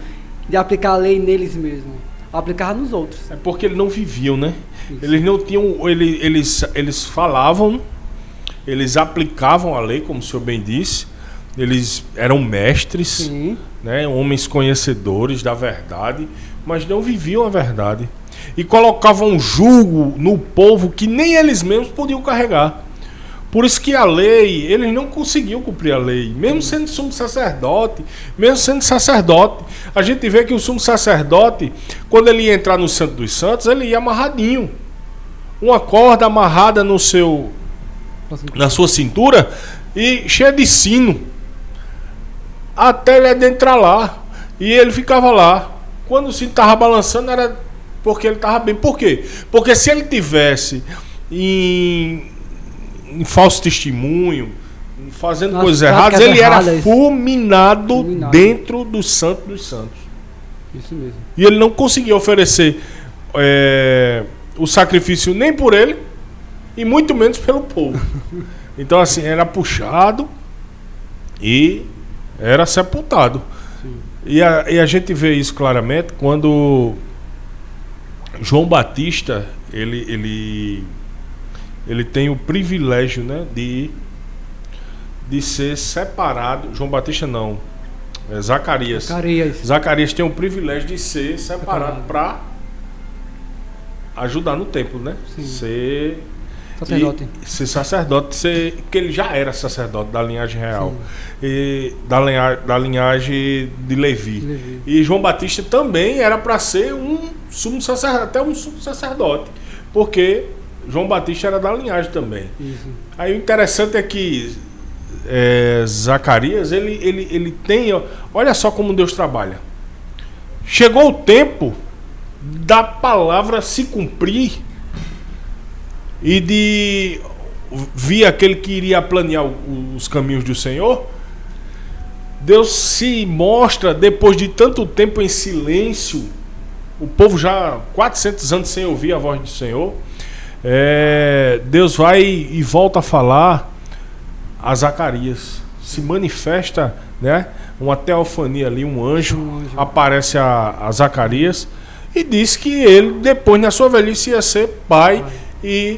de aplicar a lei neles mesmos, aplicar nos outros. É porque eles não viviam, né? Isso. Eles não tinham, eles falavam, eles aplicavam a lei, como o senhor bem disse. Eles eram mestres, né, homens conhecedores da verdade, mas não viviam a verdade. E colocavam um jugo no povo que nem eles mesmos podiam carregar. Por isso que a lei, eles não conseguiam cumprir a lei, mesmo sendo sumo sacerdote, A gente vê que o sumo sacerdote, quando ele ia entrar no Santo dos Santos, ele ia amarradinho. Uma corda amarrada na sua cintura e cheia de sino, até ele adentrar lá. E ele ficava lá. Quando o sino estava balançando, era porque ele estava bem. Por quê? Porque se ele tivesse em falso testemunho, fazendo coisas erradas, ele era fulminado dentro do Santo dos Santos. Isso mesmo. E ele não conseguia oferecer o sacrifício nem por ele e muito menos pelo povo. Então assim, era puxado e era sepultado. E a gente vê isso claramente quando João Batista ele tem o privilégio, né, de ser separado. João Batista não, Zacarias. Zacarias tem o privilégio de ser separado para ajudar no templo, né? Ser sacerdote, porque ele já era sacerdote da linhagem real, e da linhagem de Levi. E João Batista também era para ser um sumo sacerdote, até um sumo sacerdote, porque João Batista era da linhagem também. Isso. Aí o interessante é que Zacarias, ele tem, olha só como Deus trabalha. Chegou o tempo da palavra se cumprir e de vir aquele que iria planear os caminhos do Senhor. Deus se mostra depois de tanto tempo em silêncio, o povo já 400 anos sem ouvir a voz do Senhor. Deus vai e volta a falar a Zacarias, se manifesta, né, uma teofania ali, um anjo aparece a Zacarias e diz que ele depois na sua velhice ia ser pai e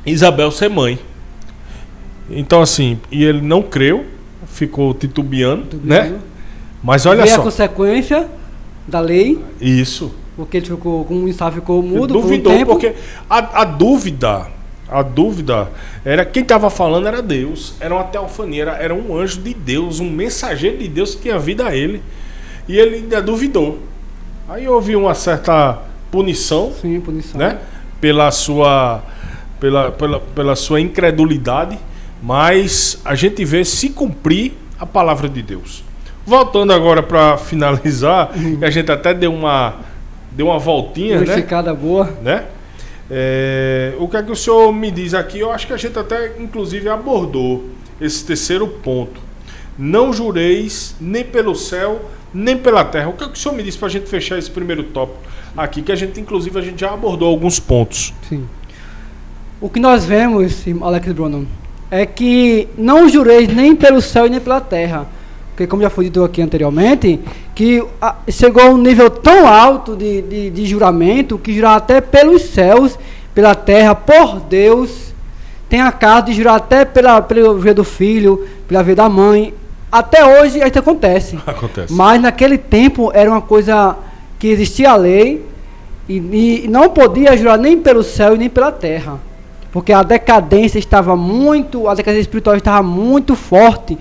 Isabel ser mãe. Então assim, e ele não creu, ficou titubeando, né? Mas olha só, a consequência da lei. Isso. Porque ele ficou, como o Estado ficou mudo duvidou, por um tempo. Porque a dúvida A dúvida era quem estava falando era Deus, era uma teofania, era um anjo de Deus, um mensageiro de Deus que tinha vindo a ele. E ele ainda duvidou. Aí houve uma certa punição, Sim, punição. né? Pela sua incredulidade, mas a gente vê se cumprir a palavra de Deus. Voltando agora para finalizar, que a gente até deu uma voltinha, Uma né? esticada boa. Né? O que é que o senhor me diz aqui? Eu acho que a gente até inclusive abordou esse terceiro ponto. Não jureis nem pelo céu, nem pela terra. O que é que o senhor me diz para a gente fechar esse primeiro tópico aqui, que a gente já abordou alguns pontos. Sim. O que nós vemos, Alex Bruno, é que não jureis nem pelo céu e nem pela terra. Porque, como já foi dito aqui anteriormente, que chegou a um nível tão alto de juramento, que jurar até pelos céus, pela terra, por Deus. Tem a caso de jurar até pela vida do filho, pela vida da mãe. Até hoje isso acontece. Mas naquele tempo era uma coisa que existia a lei e não podia jurar nem pelo céu e nem pela terra. Porque a decadência espiritual estava muito forte,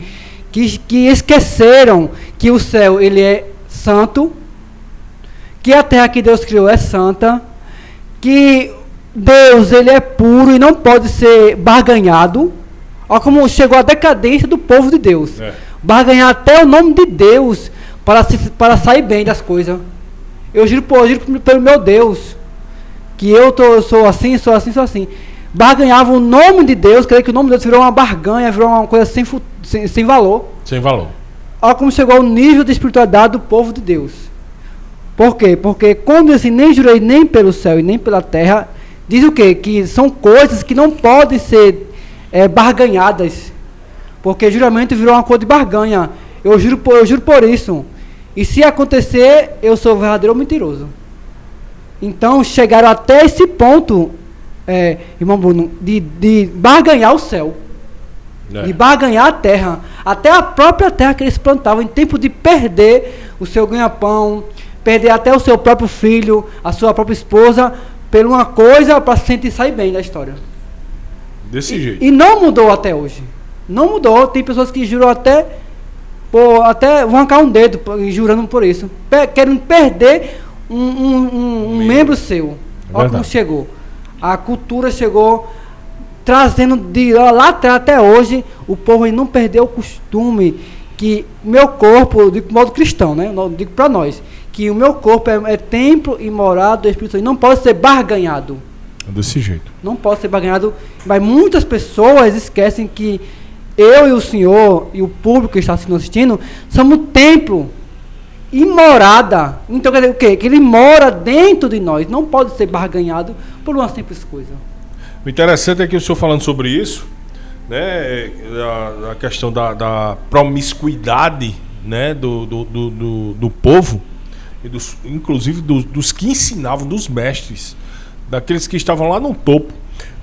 que esqueceram que o céu ele é santo, que a terra que Deus criou é santa, que Deus ele é puro e não pode ser barganhado. Olha como chegou a decadência do povo de Deus. Barganhar até o nome de Deus para sair bem das coisas. Eu juro pelo meu Deus que eu sou assim. Barganhava o nome de Deus, creio que o nome de Deus virou uma barganha, virou uma coisa sem valor. Sem valor. Olha como chegou ao nível de espiritualidade do povo de Deus. Por quê? Porque quando assim, nem jurei nem pelo céu e nem pela terra, diz o quê? Que são coisas que não podem ser barganhadas. Porque juramento virou uma coisa de barganha. Eu juro por isso. E se acontecer, eu sou verdadeiro ou mentiroso. Então chegaram até esse ponto, irmão Bruno, de barganhar o céu. De barganhar a terra. Até a própria terra que eles plantavam, em tempo de perder o seu ganha-pão, perder até o seu próprio filho, a sua própria esposa, por uma coisa para se sentir sair bem da história. Desse jeito. E não mudou até hoje. Não mudou. Tem pessoas que juram até vão arrancar um dedo jurando por isso. Querendo perder um membro seu. Olha como chegou. A cultura chegou trazendo de lá atrás até hoje, o povo não perdeu o costume que meu corpo, eu digo de modo cristão, né? Eu digo para nós, que o meu corpo é templo e morada do Espírito Santo, não pode ser barganhado. Desse jeito. Não pode ser barganhado, mas muitas pessoas esquecem que eu e o Senhor e o público que está nos assistindo somos templo e morada. Então quer dizer o quê? Que ele mora dentro de nós, não pode ser barganhado por uma simples coisa. O interessante é que o senhor falando sobre isso, né, a questão da promiscuidade, né, do povo, e inclusive dos que ensinavam, dos mestres, daqueles que estavam lá no topo.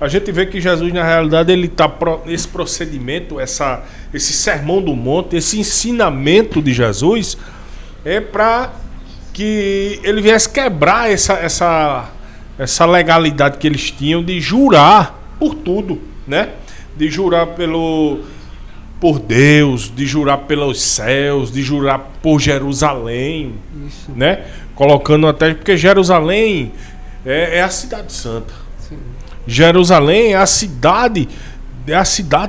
A gente vê que Jesus, na realidade, ele está esse procedimento, esse sermão do monte, esse ensinamento de Jesus, é para que ele viesse quebrar essa legalidade que eles tinham de jurar por tudo, né? De jurar por Deus, de jurar pelos céus, de jurar por Jerusalém. Isso. Né? Colocando até, porque Jerusalém é a cidade santa. Sim. Jerusalém é a cidade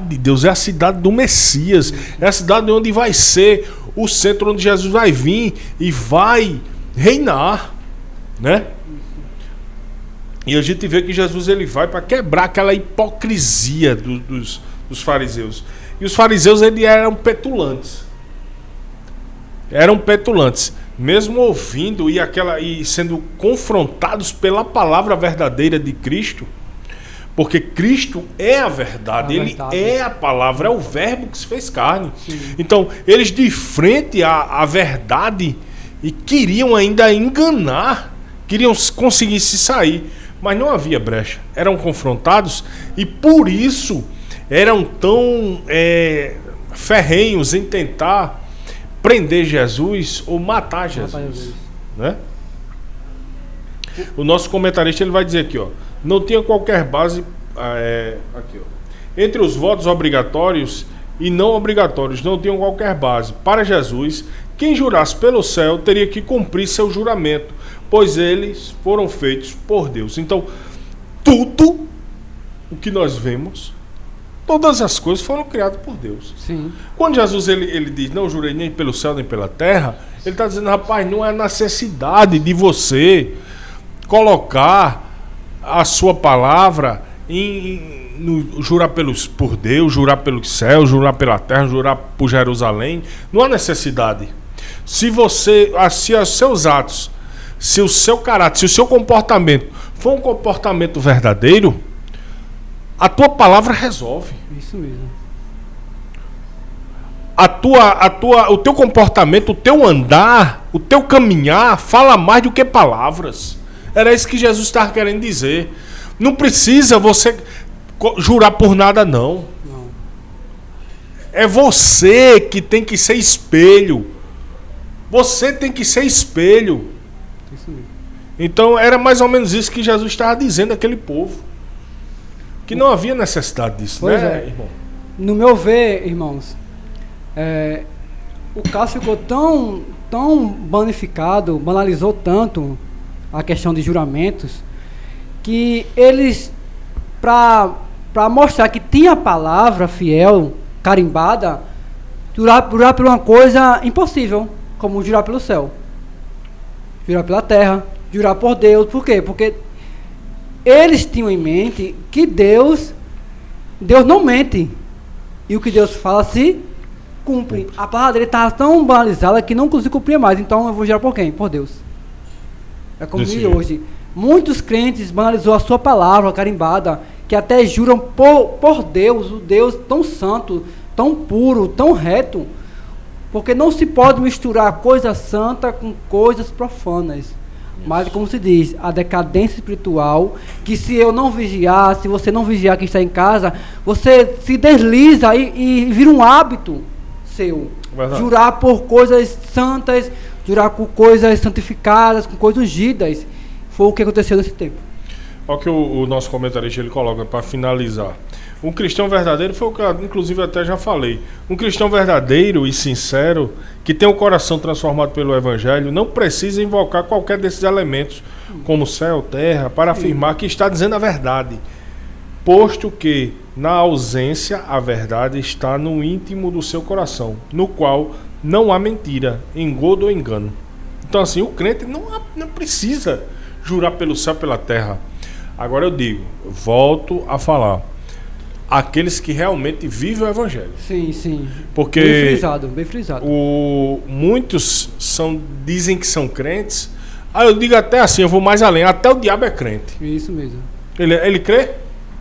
de Deus, é a cidade do Messias, é a cidade onde vai ser o centro onde Jesus vai vir e vai reinar, né? E a gente vê que Jesus ele vai para quebrar aquela hipocrisia dos fariseus. E os fariseus eles eram petulantes. Mesmo ouvindo e sendo confrontados pela palavra verdadeira de Cristo, porque Cristo é a verdade, ele é a palavra, é o verbo que se fez carne. Sim. Então, eles de frente à verdade e queriam ainda enganar, queriam conseguir se sair. Mas não havia brecha, eram confrontados e por isso eram tão ferrenhos em tentar prender Jesus ou matar Jesus, né? O nosso comentarista ele vai dizer aqui, ó, não tinha qualquer base Aqui, ó. Entre os votos obrigatórios e não obrigatórios não tinham qualquer base. Para Jesus, quem jurasse pelo céu teria que cumprir seu juramento, pois eles foram feitos por Deus. Então, tudo o que nós vemos, todas as coisas foram criadas por Deus. Sim. Quando Jesus ele diz, não jurei nem pelo céu nem pela terra, ele está dizendo, rapaz, não é necessidade de você colocar a sua palavra jurar por Deus, jurar pelos céus, jurar pela terra, jurar por Jerusalém. Não há necessidade. Se os seus atos, se o seu caráter, se o seu comportamento for um comportamento verdadeiro, a tua palavra resolve. Isso mesmo. O teu comportamento, o teu andar, o teu caminhar fala mais do que palavras. Era isso que Jesus estava querendo dizer. Não precisa você jurar por nada, não. É você que tem que ser espelho. Você tem que ser espelho. Isso mesmo. Então era mais ou menos isso que Jesus estava dizendo àquele povo. Que não havia necessidade disso, pois né, é. irmão? No meu ver, irmãos, o caso ficou tão banalizou tanto a questão de juramentos, que eles, para mostrar que tinha a palavra fiel, carimbada, jurar por uma coisa impossível, como jurar pelo céu, jurar pela terra, jurar por Deus. Por quê? Porque eles tinham em mente que Deus não mente, e o que Deus fala se cumpre. A palavra dele estava tão banalizada que não conseguia cumprir mais. Então eu vou jurar por quem? Por Deus. É como diz hoje. Muitos crentes banalizou a sua palavra carimbada, que até juram por Deus, o Deus tão santo, tão puro, tão reto, porque não se pode misturar coisa santa com coisas profanas. Mas, como se diz, a decadência espiritual, que se eu não vigiar, se você não vigiar que está em casa, você se desliza e vira um hábito seu. Verdade. Jurar por coisas santas, jurar por coisas santificadas, com coisas ungidas. Foi o que aconteceu nesse tempo. Olha o que o nosso comentarista ele coloca para finalizar. Um cristão verdadeiro, foi o que eu, inclusive até já falei, um cristão verdadeiro e sincero, que tem o coração transformado pelo Evangelho, não precisa invocar qualquer desses elementos, como céu, terra, para afirmar que está dizendo a verdade, posto que, na ausência, a verdade está no íntimo do seu coração, no qual não há mentira, engodo ou engano. Então assim, o crente não precisa jurar pelo céu, pela terra. Agora eu digo, volto a falar, aqueles que realmente vivem o Evangelho. Sim, sim. Porque bem frisado. Muitos dizem que são crentes. Eu digo até assim, eu vou mais além, até o diabo é crente. Isso mesmo. Ele crê,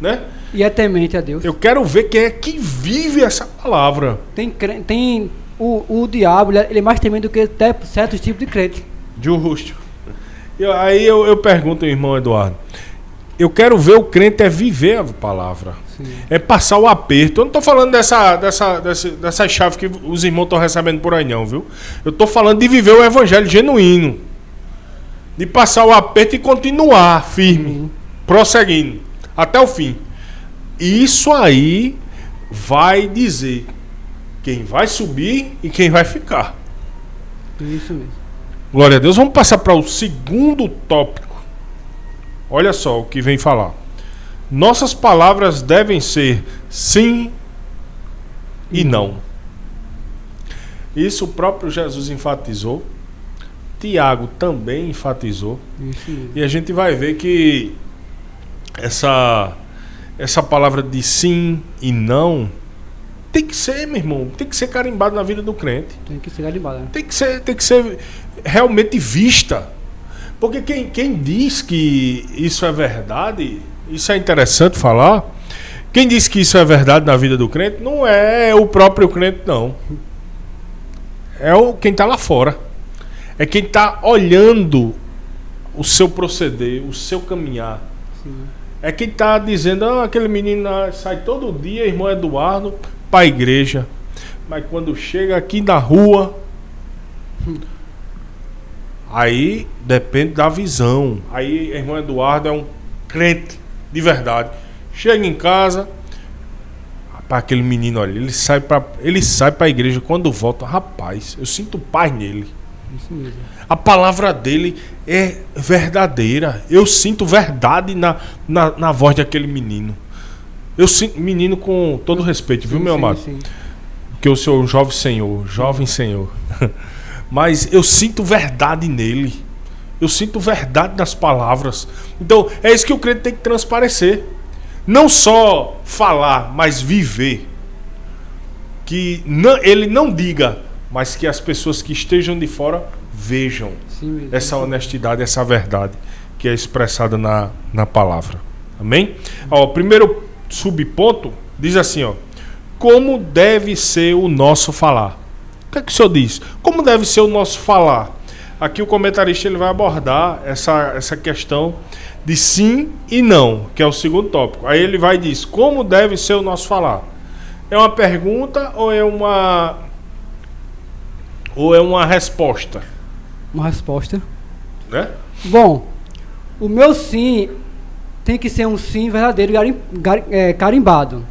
né? E é temente a Deus. Eu quero ver quem é que vive essa palavra. Tem o diabo, ele é mais temente do que até certos tipos de crente. Justo. Aí eu pergunto ao irmão Eduardo, eu quero ver o crente viver a palavra. Sim. É passar o aperto. Eu não estou falando dessa chave que os irmãos estão recebendo por aí não, viu? Eu estou falando de viver o evangelho genuíno. De passar o aperto e continuar firme, prosseguindo, até o fim. Isso aí vai dizer quem vai subir e quem vai ficar. Isso mesmo. Glória a Deus. Vamos passar para o segundo tópico. Olha só o que vem falar. Nossas palavras devem ser sim e não. Isso o próprio Jesus enfatizou. Tiago também enfatizou. Isso. E a gente vai ver que essa palavra de sim e não tem que ser, meu irmão, tem que ser carimbado na vida do crente. Tem que ser carimbado, né? Tem que ser realmente vista. Porque quem diz que isso é verdade, isso é interessante falar, quem diz que isso é verdade na vida do crente não é o próprio crente, não. É quem está lá fora. É quem está olhando o seu proceder, o seu caminhar. Sim. É quem está dizendo, aquele menino sai todo dia, irmão Eduardo, para a igreja. Mas quando chega aqui na rua, aí depende da visão. Aí irmão Eduardo é um crente de verdade. Chega em casa, rapaz, aquele menino, olha, ele sai pra igreja, quando volta, rapaz, eu sinto paz nele. Isso mesmo. A palavra dele é verdadeira. Eu sinto verdade na voz daquele menino. Eu sinto, menino, com todo respeito, viu, meu amado? Sim. Que eu sou um jovem senhor. Mas eu sinto verdade nele. Eu sinto verdade nas palavras. Então, é isso que o crente tem que transparecer. Não só falar, mas viver. Que ele não diga, mas que as pessoas que estejam de fora vejam essa honestidade, essa verdade que é expressada na palavra. Amém? Ó, o primeiro subponto diz assim, ó: como deve ser o nosso falar? O que é que o senhor diz? Como deve ser o nosso falar? Aqui o comentarista ele vai abordar essa questão de sim e não, que é o segundo tópico. Aí ele vai dizer como deve ser o nosso falar. É uma pergunta ou é uma resposta? Uma resposta. Né? Bom, o meu sim tem que ser um sim verdadeiro, carimbado.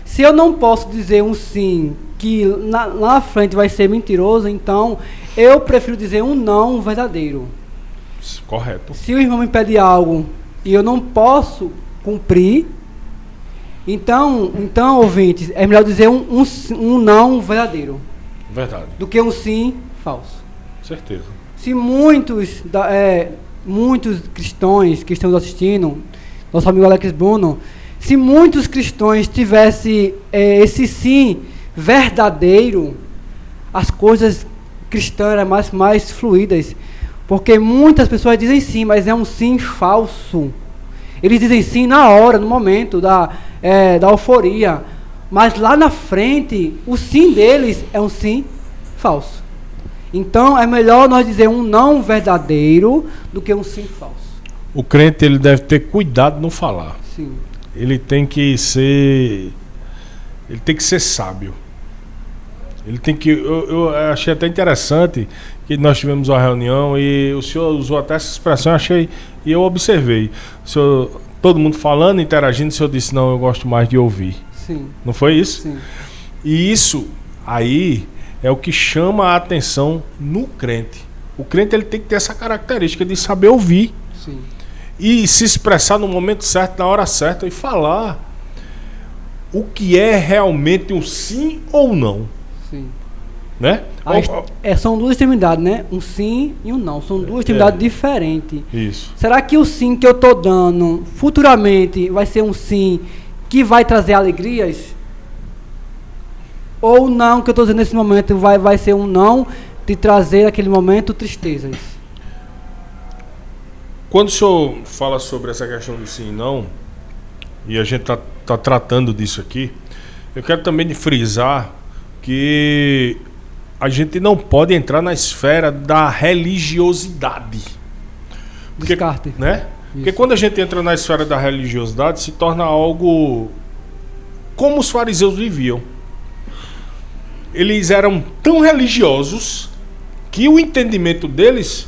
Se eu não posso dizer um sim que lá na frente vai ser mentiroso, então eu prefiro dizer um não verdadeiro. Correto. Se o irmão me pede algo e eu não posso cumprir, então ouvintes, é melhor dizer um não verdadeiro. Verdade. Do que um sim falso. Certeza. Se muitos cristãos que estão assistindo, nosso amigo Alex Bruno, se muitos cristãos tivessem esse sim verdadeiro, as coisas cristãs eram mais fluídas. Porque muitas pessoas dizem sim, mas é um sim falso. Eles dizem sim na hora, no momento da euforia. Mas lá na frente, o sim deles é um sim falso. Então é melhor nós dizer um não verdadeiro do que um sim falso. O crente ele deve ter cuidado no falar. Sim. Ele tem que ser sábio. Ele tem que. Eu achei até interessante que nós tivemos uma reunião e o senhor usou até essa expressão, e eu observei. Todo mundo falando, interagindo, o senhor disse, não, eu gosto mais de ouvir. Sim. Não foi isso? Sim. E isso aí é o que chama a atenção no crente. O crente ele tem que ter essa característica de saber ouvir. Sim. E se expressar no momento certo, na hora certa, e falar o que é realmente um sim ou não. Sim. Né? São duas extremidades, né? Um sim e um não. São duas extremidades diferentes. Isso. Será que o sim que eu estou dando futuramente vai ser um sim que vai trazer alegrias? Ou não, que eu estou dizendo nesse momento vai ser um não de trazer naquele momento tristezas? Quando o senhor fala sobre essa questão do sim e não, e a gente tá tratando disso aqui, eu quero também frisar que a gente não pode entrar na esfera da religiosidade. Descarte. Né? Porque quando a gente entra na esfera da religiosidade, se torna algo como os fariseus viviam. Eles eram tão religiosos que o entendimento deles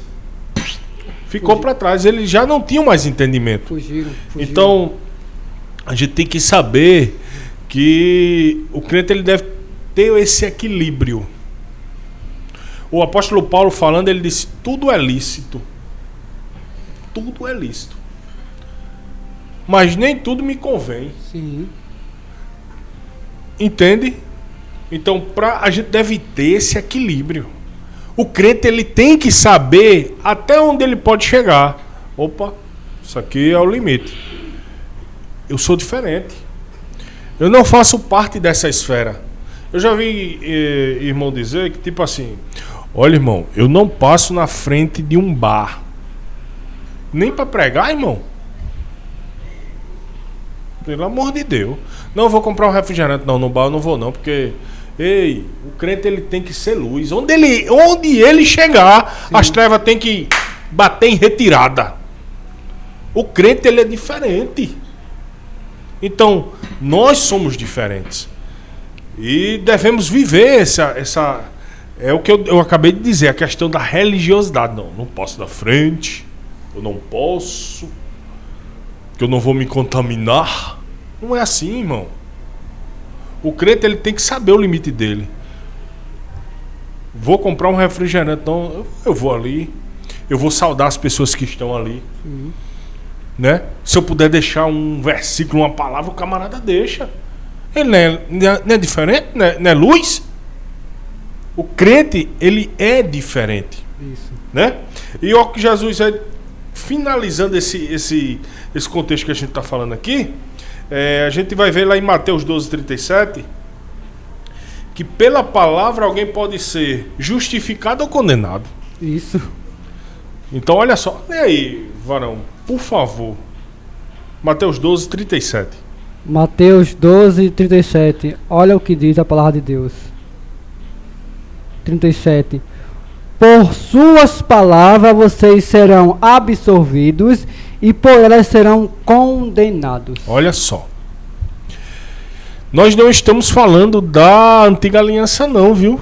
ficou para trás. Eles já não tinham mais entendimento. Fugiram. Então, a gente tem que saber que o crente ele deve ter esse equilíbrio. O apóstolo Paulo falando, ele disse, tudo é lícito. Tudo é lícito. Mas nem tudo me convém. Sim. Entende? Então, a gente deve ter esse equilíbrio. O crente ele tem que saber até onde ele pode chegar. Opa, isso aqui é o limite. Eu sou diferente. Eu não faço parte dessa esfera. Eu já vi irmão dizer que tipo assim, olha irmão, eu não passo na frente de um bar. Nem para pregar, irmão. Pelo amor de Deus. Não, eu vou comprar um refrigerante. Não, no bar eu não vou não, porque... Ei, o crente ele tem que ser luz. Onde ele chegar, sim, as trevas tem que bater em retirada. O crente ele é diferente. Então, nós somos diferentes. E devemos viver essa é o que eu acabei de dizer, a questão da religiosidade. Não posso dar frente. Eu não posso. Que eu não vou me contaminar. Não é assim, irmão. O crente ele tem que saber o limite dele. Vou comprar um refrigerante, então eu vou ali. Eu vou saudar as pessoas que estão ali. Né? Se eu puder deixar um versículo, uma palavra, o camarada deixa. Ele não é diferente, não é luz. O crente, ele é diferente. Isso. Né? E o que Jesus é, finalizando esse contexto que a gente está falando aqui, a gente vai ver lá em Mateus 12:37 que pela palavra alguém pode ser justificado ou condenado. Isso. Então olha só, lê aí, varão, por favor. Mateus 12:37. Mateus 12:37. Olha o que diz a palavra de Deus. 37. Por suas palavras vocês serão absorvidos e por elas serão condenados. Olha só. Nós não estamos falando da antiga aliança não, viu?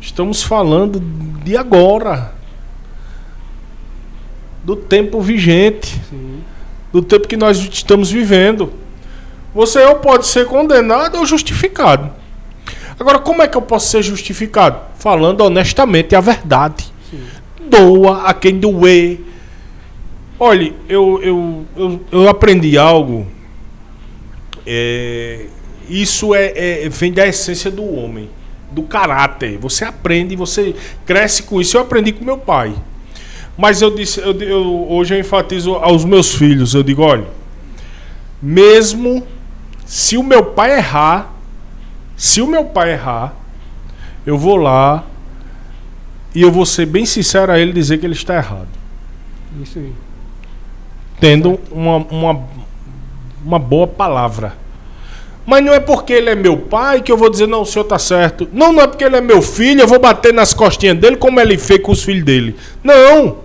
Estamos falando de agora. Do tempo vigente. Sim. Do tempo que nós estamos vivendo. Você ou pode ser condenado ou justificado. Agora, como é que eu posso ser justificado? Falando honestamente a verdade. Sim. Doa a quem doer. Olha, eu aprendi algo. Isso vem da essência do homem, do caráter. Você aprende, você cresce com isso. Eu aprendi com meu pai. Mas hoje eu enfatizo aos meus filhos. Eu digo, olha, mesmo se o meu pai errar, eu vou lá e eu vou ser bem sincero a ele dizer que ele está errado. Isso aí. Tendo uma boa palavra. Mas não é porque ele é meu pai que eu vou dizer, não, o senhor está certo. Não é porque ele é meu filho, eu vou bater nas costinhas dele como ele fez com os filhos dele. Não.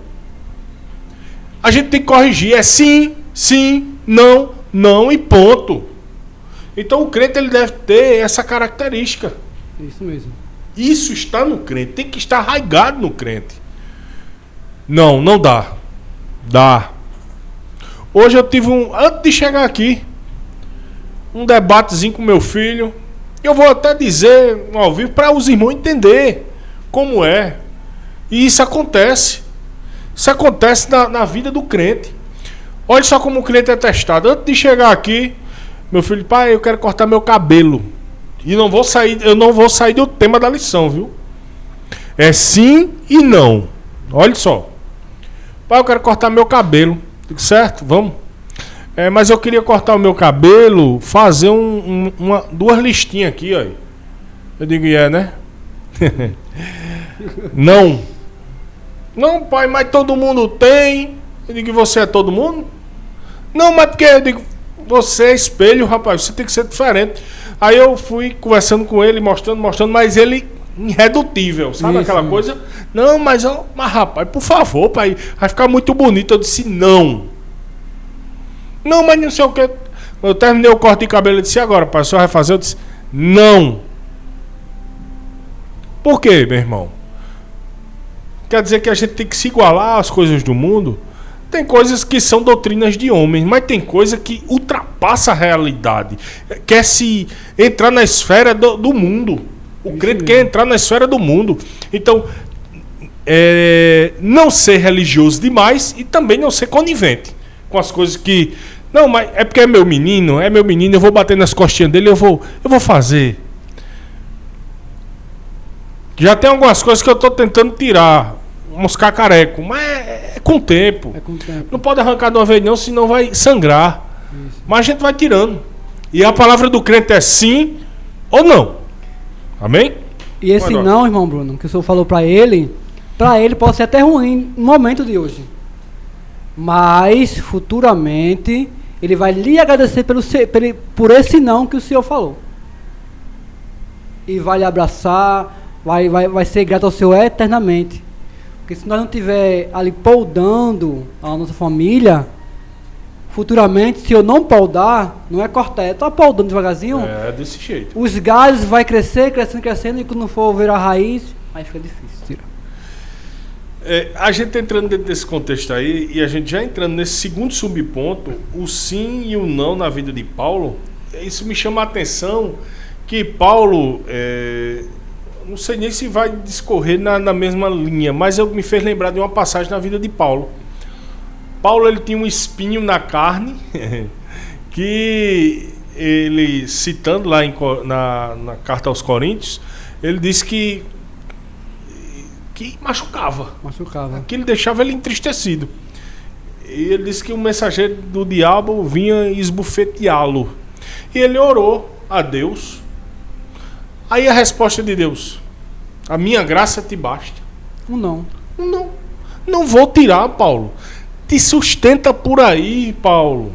A gente tem que corrigir. É sim, não e ponto. Então o crente ele deve ter essa característica. Isso mesmo. Isso está no crente. Tem que estar arraigado no crente. Não dá. Dá. Hoje eu tive antes de chegar aqui, um debatezinho com meu filho. Eu vou até dizer ao vivo para os irmãos entender como é. E isso acontece. Isso acontece na vida do crente. Olha só como o crente é testado. Antes de chegar aqui, meu filho, pai, eu quero cortar meu cabelo. E eu não vou sair do tema da lição, viu? É sim e não. Olha só. Pai, eu quero cortar meu cabelo. Digo, certo? Vamos. Mas eu queria cortar o meu cabelo, fazer duas listinhas aqui, ó. Eu digo, né? Não. Não, pai, mas todo mundo tem. Eu digo, você é todo mundo? Não, mas porque eu digo, você é espelho, rapaz, você tem que ser diferente. Aí eu fui conversando com ele, mostrando, mas ele irredutível, sabe aquela coisa? Não, mas rapaz, por favor, pai, vai ficar muito bonito. Eu disse, não. Não, mas não sei o que. Eu terminei o corte de cabelo, ele disse, agora, pai, o senhor vai fazer? Eu disse, não. Por quê, meu irmão? Quer dizer que a gente tem que se igualar às coisas do mundo? Tem coisas que são doutrinas de homens, mas tem coisa que ultrapassa a realidade. Quer se entrar na esfera do mundo. O crente quer entrar na esfera do mundo. Então, não ser religioso demais e também não ser conivente com as coisas que... Não, mas é porque é meu menino, eu vou bater nas costinhas dele, eu vou fazer. Já tem algumas coisas que eu estou tentando tirar, uns cacarecos, mas é com o tempo. Não pode arrancar de uma vez não, senão vai sangrar. Isso. Mas a gente vai tirando. E a palavra do crente é sim ou não. Amém? E esse não, irmão Bruno, que o senhor falou para ele pode ser até ruim no momento de hoje. Mas, futuramente, ele vai lhe agradecer por esse não que o senhor falou. E vai lhe abraçar, vai ser grato ao Senhor eternamente. Porque se nós não estiver ali poldando a nossa família, futuramente, se eu não poldar, não é cortar, é estar poldando devagarzinho. É desse jeito. Os galhos vai crescendo, e quando for ver a raiz, aí fica difícil tirar. A gente entrando dentro desse contexto aí, e a gente já entrando nesse segundo subponto, o sim e o não na vida de Paulo, isso me chama a atenção que Paulo, não sei nem se vai discorrer na mesma linha, mas me fez lembrar de uma passagem na vida de Paulo. Paulo, ele tinha um espinho na carne que ele, citando lá na carta aos Coríntios, ele disse que machucava. Aquilo deixava ele entristecido. E ele disse que o mensageiro do diabo vinha esbofeteá-lo. E ele orou a Deus. Aí a resposta de Deus: a minha graça te basta. Não vou tirar, Paulo. Te sustenta por aí, Paulo.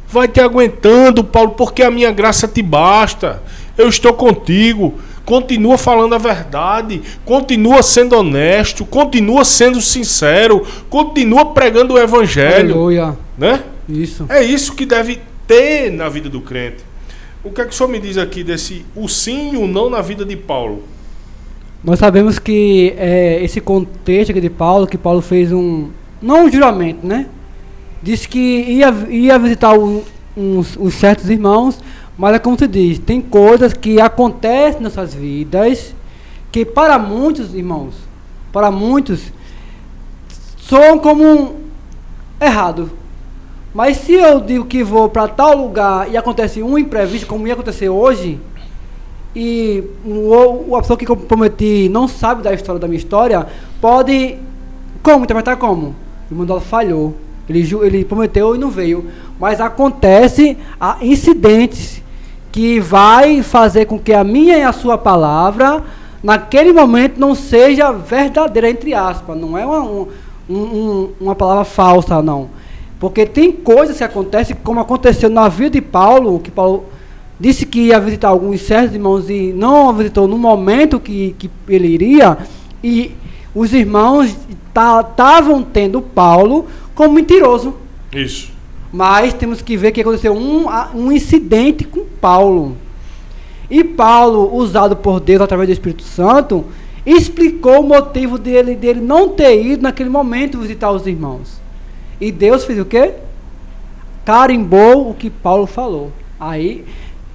Vai te aguentando, Paulo, porque a minha graça te basta. Eu estou contigo. Continua falando a verdade, continua sendo honesto, continua sendo sincero, continua pregando o evangelho. Aleluia. Né? Isso. É isso que deve ter na vida do crente. O que é que o senhor me diz aqui desse o sim e o não na vida de Paulo? Nós sabemos que esse contexto aqui de Paulo, que Paulo fez não um juramento, né? Disse que ia visitar os certos irmãos, mas é como se diz, tem coisas que acontecem nas nossas vidas que para muitos irmãos, soam como errado. Mas se eu digo que vou para tal lugar e acontece um imprevisto, como ia acontecer hoje, e a pessoa que eu prometi não sabe da história da minha história, pode interpretar como? O irmão falhou. Ele prometeu e não veio. Mas acontece incidentes que vai fazer com que a minha e a sua palavra, naquele momento, não seja verdadeira, entre aspas. Não é uma palavra falsa, não. Porque tem coisas que acontecem, como aconteceu na vida de Paulo, que Paulo disse que ia visitar alguns certos irmãos e não visitou no momento que ele iria, e os irmãos estavam tendo Paulo como mentiroso. Isso. Mas temos que ver que aconteceu um incidente com Paulo. E Paulo, usado por Deus através do Espírito Santo, explicou o motivo dele não ter ido naquele momento visitar os irmãos. E Deus fez o quê? Carimbou o que Paulo falou. Aí,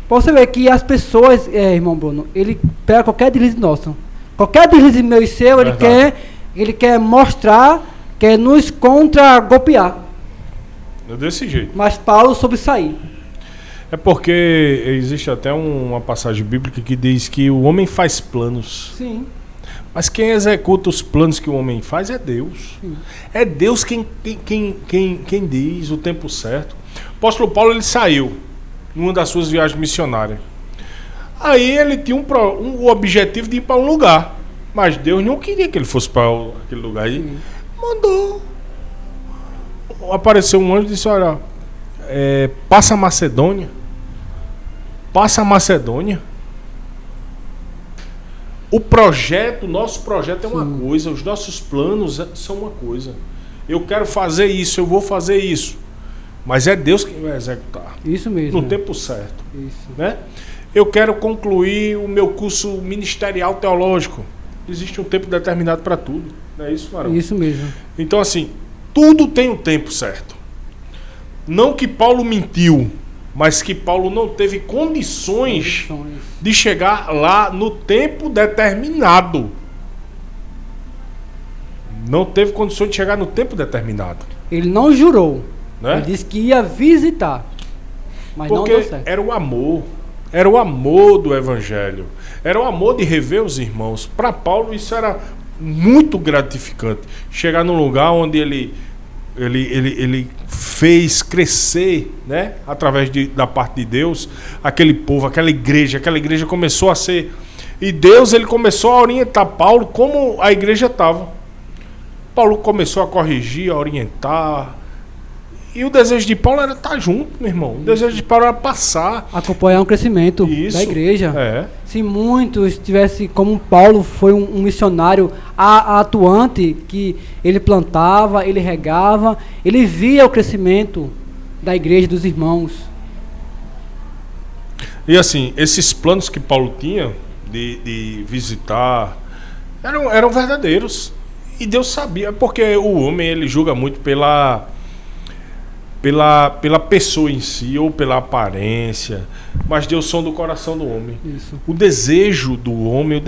você vê que as pessoas, irmão Bruno, ele pega qualquer deslize nosso. Qualquer deslize meu e seu, ele quer mostrar, quer nos contra-golpear. Desse jeito. Mas Paulo soube sair. É porque existe até uma passagem bíblica que diz que o homem faz planos. Sim. Mas quem executa os planos que o homem faz é Deus. Sim. É Deus quem diz o tempo certo. O apóstolo Paulo, ele saiu numa das suas viagens missionárias. Aí ele tinha um objetivo de ir para um lugar. Mas Deus não queria que ele fosse para aquele lugar. Aí mandou. Apareceu um anjo e disse: olha, passa a Macedônia. O nosso projeto é uma coisa, os nossos planos são uma coisa. Eu quero fazer isso, eu vou fazer isso. Mas é Deus quem vai executar. Isso mesmo. No tempo certo. Isso. Né? Eu quero concluir o meu curso ministerial teológico. Existe um tempo determinado para tudo. Não é isso, Marão? Isso mesmo. Então, assim, tudo tem um tempo certo. Não que Paulo mentiu, mas que Paulo não teve condições de chegar lá no tempo determinado. Não teve condições de chegar no tempo determinado. Ele não jurou. Né? Ele disse que ia visitar. Mas porque não deu certo. Era o amor. Era o amor do evangelho. Era o amor de rever os irmãos. Para Paulo isso era muito gratificante. Chegar num lugar onde ele fez crescer, né, através da parte de Deus, aquele povo, aquela igreja começou a ser... E Deus, ele começou a orientar Paulo como a igreja estava. Paulo começou a corrigir, a orientar. E o desejo de Paulo era estar junto, meu irmão. O desejo de Paulo era passar. Acompanhar um crescimento da igreja. Se muitos tivessem, como Paulo foi um missionário atuante, que ele plantava, ele regava, ele via o crescimento da igreja, dos irmãos. E assim, esses planos que Paulo tinha de visitar eram verdadeiros. E Deus sabia, porque o homem, ele julga muito pela pessoa em si ou pela aparência, mas Deus sonda o coração do homem. Isso. O desejo do homem,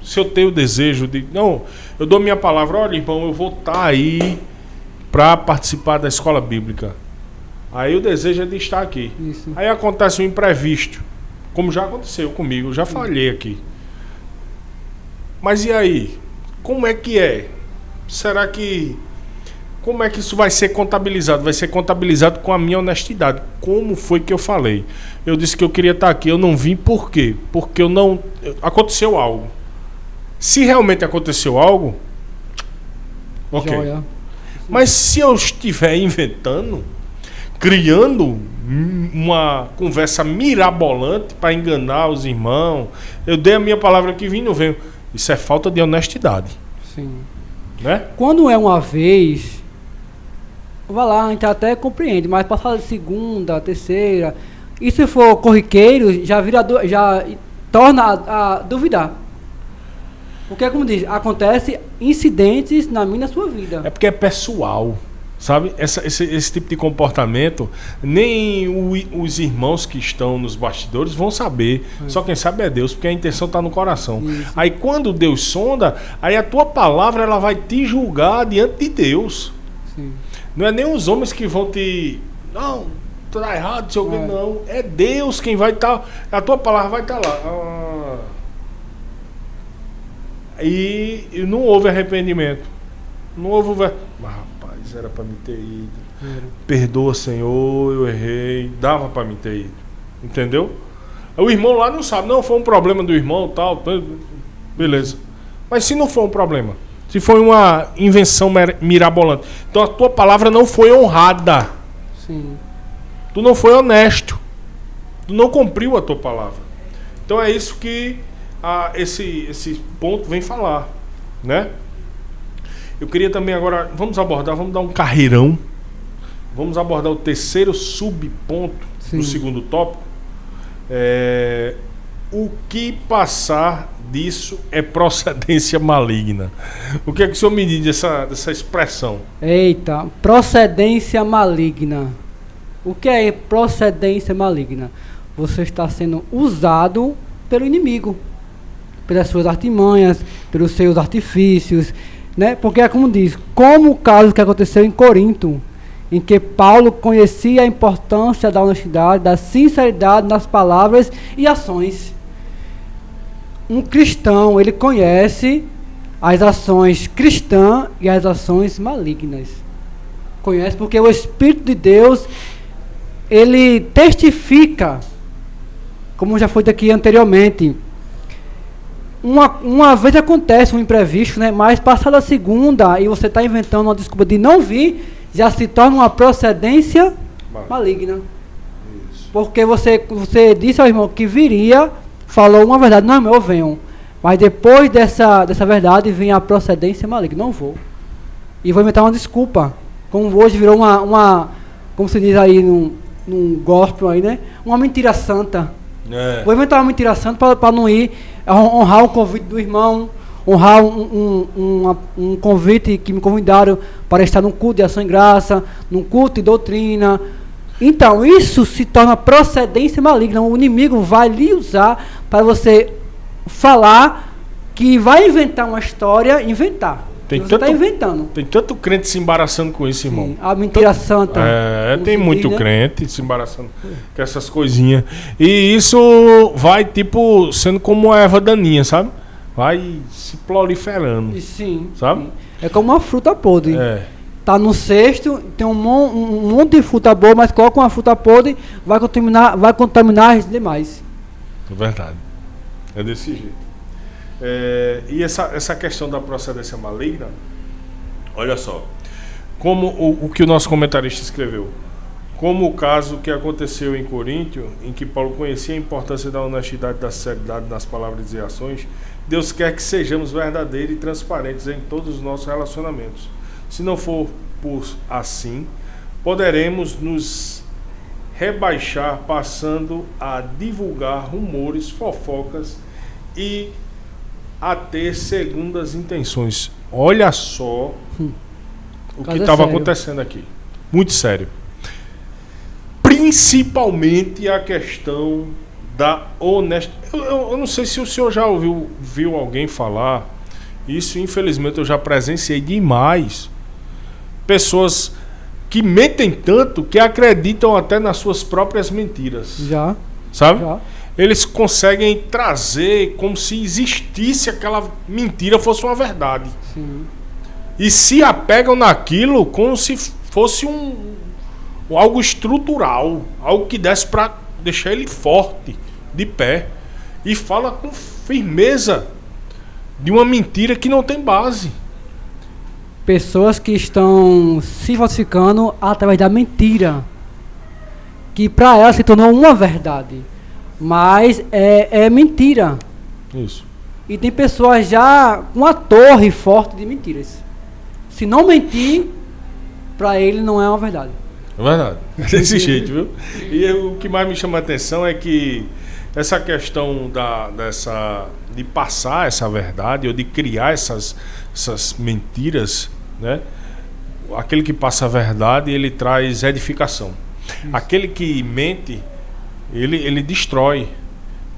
se eu tenho o desejo de, não, eu dou minha palavra, olha, irmão, eu vou estar aí para participar da escola bíblica. Aí o desejo é de estar aqui. Isso. Aí acontece um imprevisto, como já aconteceu comigo, eu já falhei aqui. Mas e aí? Como é que é? Como é que isso vai ser contabilizado? Vai ser contabilizado com a minha honestidade. Como foi que eu falei? Eu disse que eu queria estar aqui, eu não vim, por quê? Porque aconteceu algo. Se realmente aconteceu algo, ok. Joia. Mas se eu estiver inventando, criando uma conversa mirabolante para enganar os irmãos, eu dei a minha palavra que vim, não venho. Isso é falta de honestidade. Sim. Né? Quando é uma vez, vai lá, a gente até compreende, mas passar de segunda, terceira, e se for corriqueiro, já torna a duvidar. Porque, como diz, acontece incidentes na minha e na sua vida. É porque é pessoal, sabe? Esse tipo de comportamento, nem os irmãos que estão nos bastidores vão saber. Só quem sabe é Deus, porque a intenção está no coração. Isso. Aí quando Deus sonda, aí a tua palavra ela vai te julgar diante de Deus. Sim. Não é nem os homens que vão te... Não, tá errado, seu não. É Deus quem vai estar... A tua palavra vai estar lá. E não houve arrependimento. Não houve... Mas rapaz, era para me ter ido. Perdoa, Senhor, eu errei. Dava para me ter ido. Entendeu? O irmão lá não sabe. Não, foi um problema do irmão, tal. Beleza. Mas se não for um problema, se foi uma invenção mirabolante, então a tua palavra não foi honrada. Sim. Tu não foi honesto. Tu não cumpriu a tua palavra. Então é isso que esse ponto vem falar, né? Eu queria também agora, vamos dar um carreirão. Vamos abordar o terceiro subponto do segundo tópico. O que passar disso é procedência maligna. O que é que o senhor me diz dessa expressão? Eita, procedência maligna. O que é procedência maligna? Você está sendo usado pelo inimigo, pelas suas artimanhas, pelos seus artifícios, né? Porque é como diz, como o caso que aconteceu em Corinto, em que Paulo conhecia a importância da honestidade, da sinceridade nas palavras e ações. Um cristão, ele conhece as ações cristãs e as ações malignas. Conhece porque o Espírito de Deus, ele testifica, como já foi daqui anteriormente. Uma vez acontece um imprevisto, né? Mas passada a segunda e você está inventando uma desculpa de não vir, já se torna uma procedência maligna. Isso. Porque você disse ao irmão que viria, falou uma verdade, não, eu venho. Mas depois dessa verdade vem a procedência maligna, não vou. E vou inventar uma desculpa. Como hoje virou uma como se diz aí num gospel aí, né? Uma mentira santa. Vou inventar uma mentira santa para não ir, honrar o convite do irmão, honrar um convite que me convidaram para estar num culto de ação e graça, num culto de doutrina. Então, isso se torna procedência maligna. O inimigo vai lhe usar para você falar que vai inventar uma história, você está inventando. Tem tanto crente se embaraçando com isso, irmão. Sim, a mentira santa. Tem muito crente se embaraçando com essas coisinhas. E isso vai, tipo, sendo como uma erva daninha, sabe? Vai se proliferando. Sim. Sabe? Sim. É como uma fruta podre. Tá no cesto, tem um monte de fruta boa, mas coloca uma fruta podre, vai contaminar as demais. É verdade. É desse jeito. E essa questão da procedência maligna, olha só, como o que o nosso comentarista escreveu, como o caso que aconteceu em Coríntio, em que Paulo conhecia a importância da honestidade e da sinceridade nas palavras e ações. Deus quer que sejamos verdadeiros e transparentes em todos os nossos relacionamentos. Se não for por assim, poderemos nos rebaixar passando a divulgar rumores, fofocas e a ter segundas intenções. Olha só o que estava acontecendo aqui. Muito sério. principalmente a questão da honestidade. Eu não sei se o senhor já viu alguém falar, isso infelizmente eu já presenciei demais, pessoas que mentem tanto que acreditam até nas suas próprias mentiras. Já. Sabe? Já. Eles conseguem trazer como se existisse aquela mentira fosse uma verdade. Sim. E se apegam naquilo como se fosse algo estrutural, algo que desse para deixar ele forte, de pé. E fala com firmeza de uma mentira que não tem base. Pessoas que estão se falsificando através da mentira, que para ela se tornou uma verdade, mas é mentira. Isso. E tem pessoas já com uma torre forte de mentiras. Se não mentir, para ele não é uma verdade. É verdade. Desse jeito, viu? E o que mais me chama a atenção é que essa questão de passar essa verdade ou de criar essas mentiras, né? Aquele que passa a verdade, ele traz edificação. Aquele que mente, ele destrói,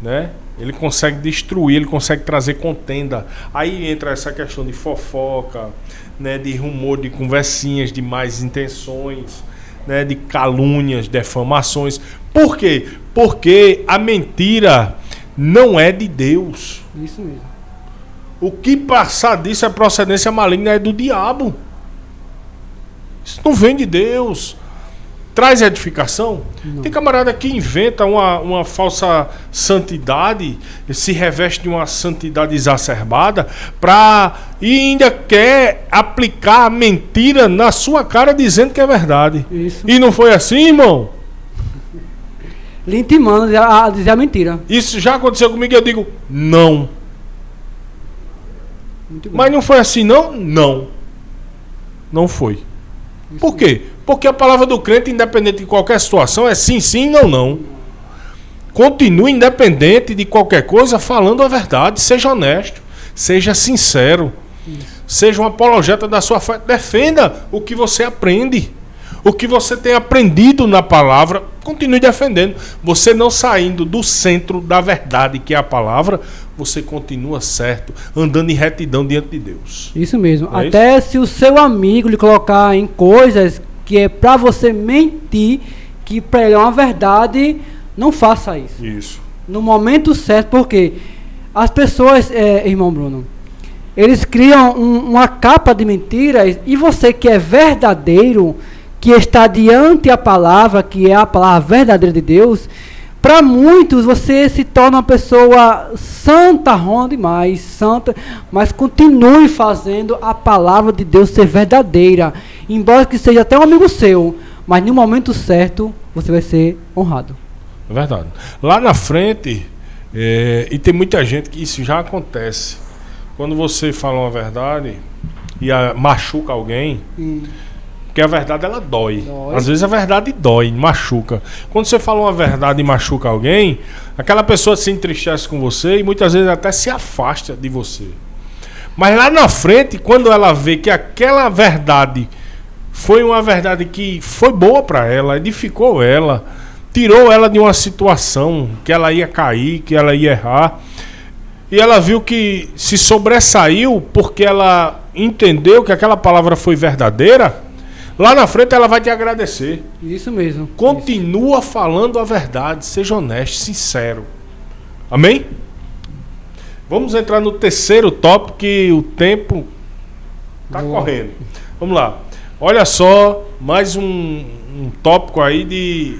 né? Ele consegue destruir, ele consegue trazer contenda. Aí entra essa questão de fofoca, né? De rumor, de conversinhas, de más intenções, né? De calúnias, defamações. Por quê? Porque a mentira não é de Deus. Isso mesmo. O que passar disso é procedência maligna, é do diabo. Isso não vem de Deus. Traz edificação? Não. Tem camarada que inventa uma falsa santidade, se reveste de uma santidade exacerbada, e ainda quer aplicar a mentira na sua cara dizendo que é verdade. Isso. E não foi assim, irmão? Lhe intimando a dizer a mentira. Isso já aconteceu comigo e eu digo, não. Mas não foi assim, não? Não. Não foi. Isso. Por quê? Porque a palavra do crente, independente de qualquer situação, é sim, sim, não, não. Continue independente de qualquer coisa, falando a verdade. Seja honesto, seja sincero. Isso. Seja um apologeta da sua fé. Defenda o que você aprende. O que você tem aprendido na palavra, continue defendendo. Você não saindo do centro da verdade, que é a palavra, você continua certo, andando em retidão diante de Deus. Isso mesmo. É Até isso? se o seu amigo lhe colocar em coisas que é para você mentir, que para ele é uma verdade, não faça isso. Isso. No momento certo, porque as pessoas, irmão Bruno, eles criam uma capa de mentiras, e você que é verdadeiro, que está diante a palavra, que é a palavra verdadeira de Deus, para muitos você se torna uma pessoa santa, demais, santa, mas continue fazendo a palavra de Deus ser verdadeira, embora que seja até um amigo seu, mas no momento certo você vai ser honrado. É verdade. Lá na frente, e tem muita gente que isso já acontece, quando você fala uma verdade e machuca alguém, porque a verdade ela dói. Às vezes a verdade dói, machuca. Quando você fala uma verdade e machuca alguém, aquela pessoa se entristece com você e muitas vezes até se afasta de você. Mas lá na frente, quando ela vê que aquela verdade foi uma verdade que foi boa para ela, edificou ela, tirou ela de uma situação que ela ia cair, que ela ia errar, e ela viu que se sobressaiu porque ela entendeu que aquela palavra foi verdadeira, lá na frente ela vai te agradecer. Isso mesmo. Continua falando a verdade, seja honesto, sincero. Amém? Vamos entrar no terceiro tópico, que o tempo está correndo. Vamos lá. Olha só, mais um tópico aí de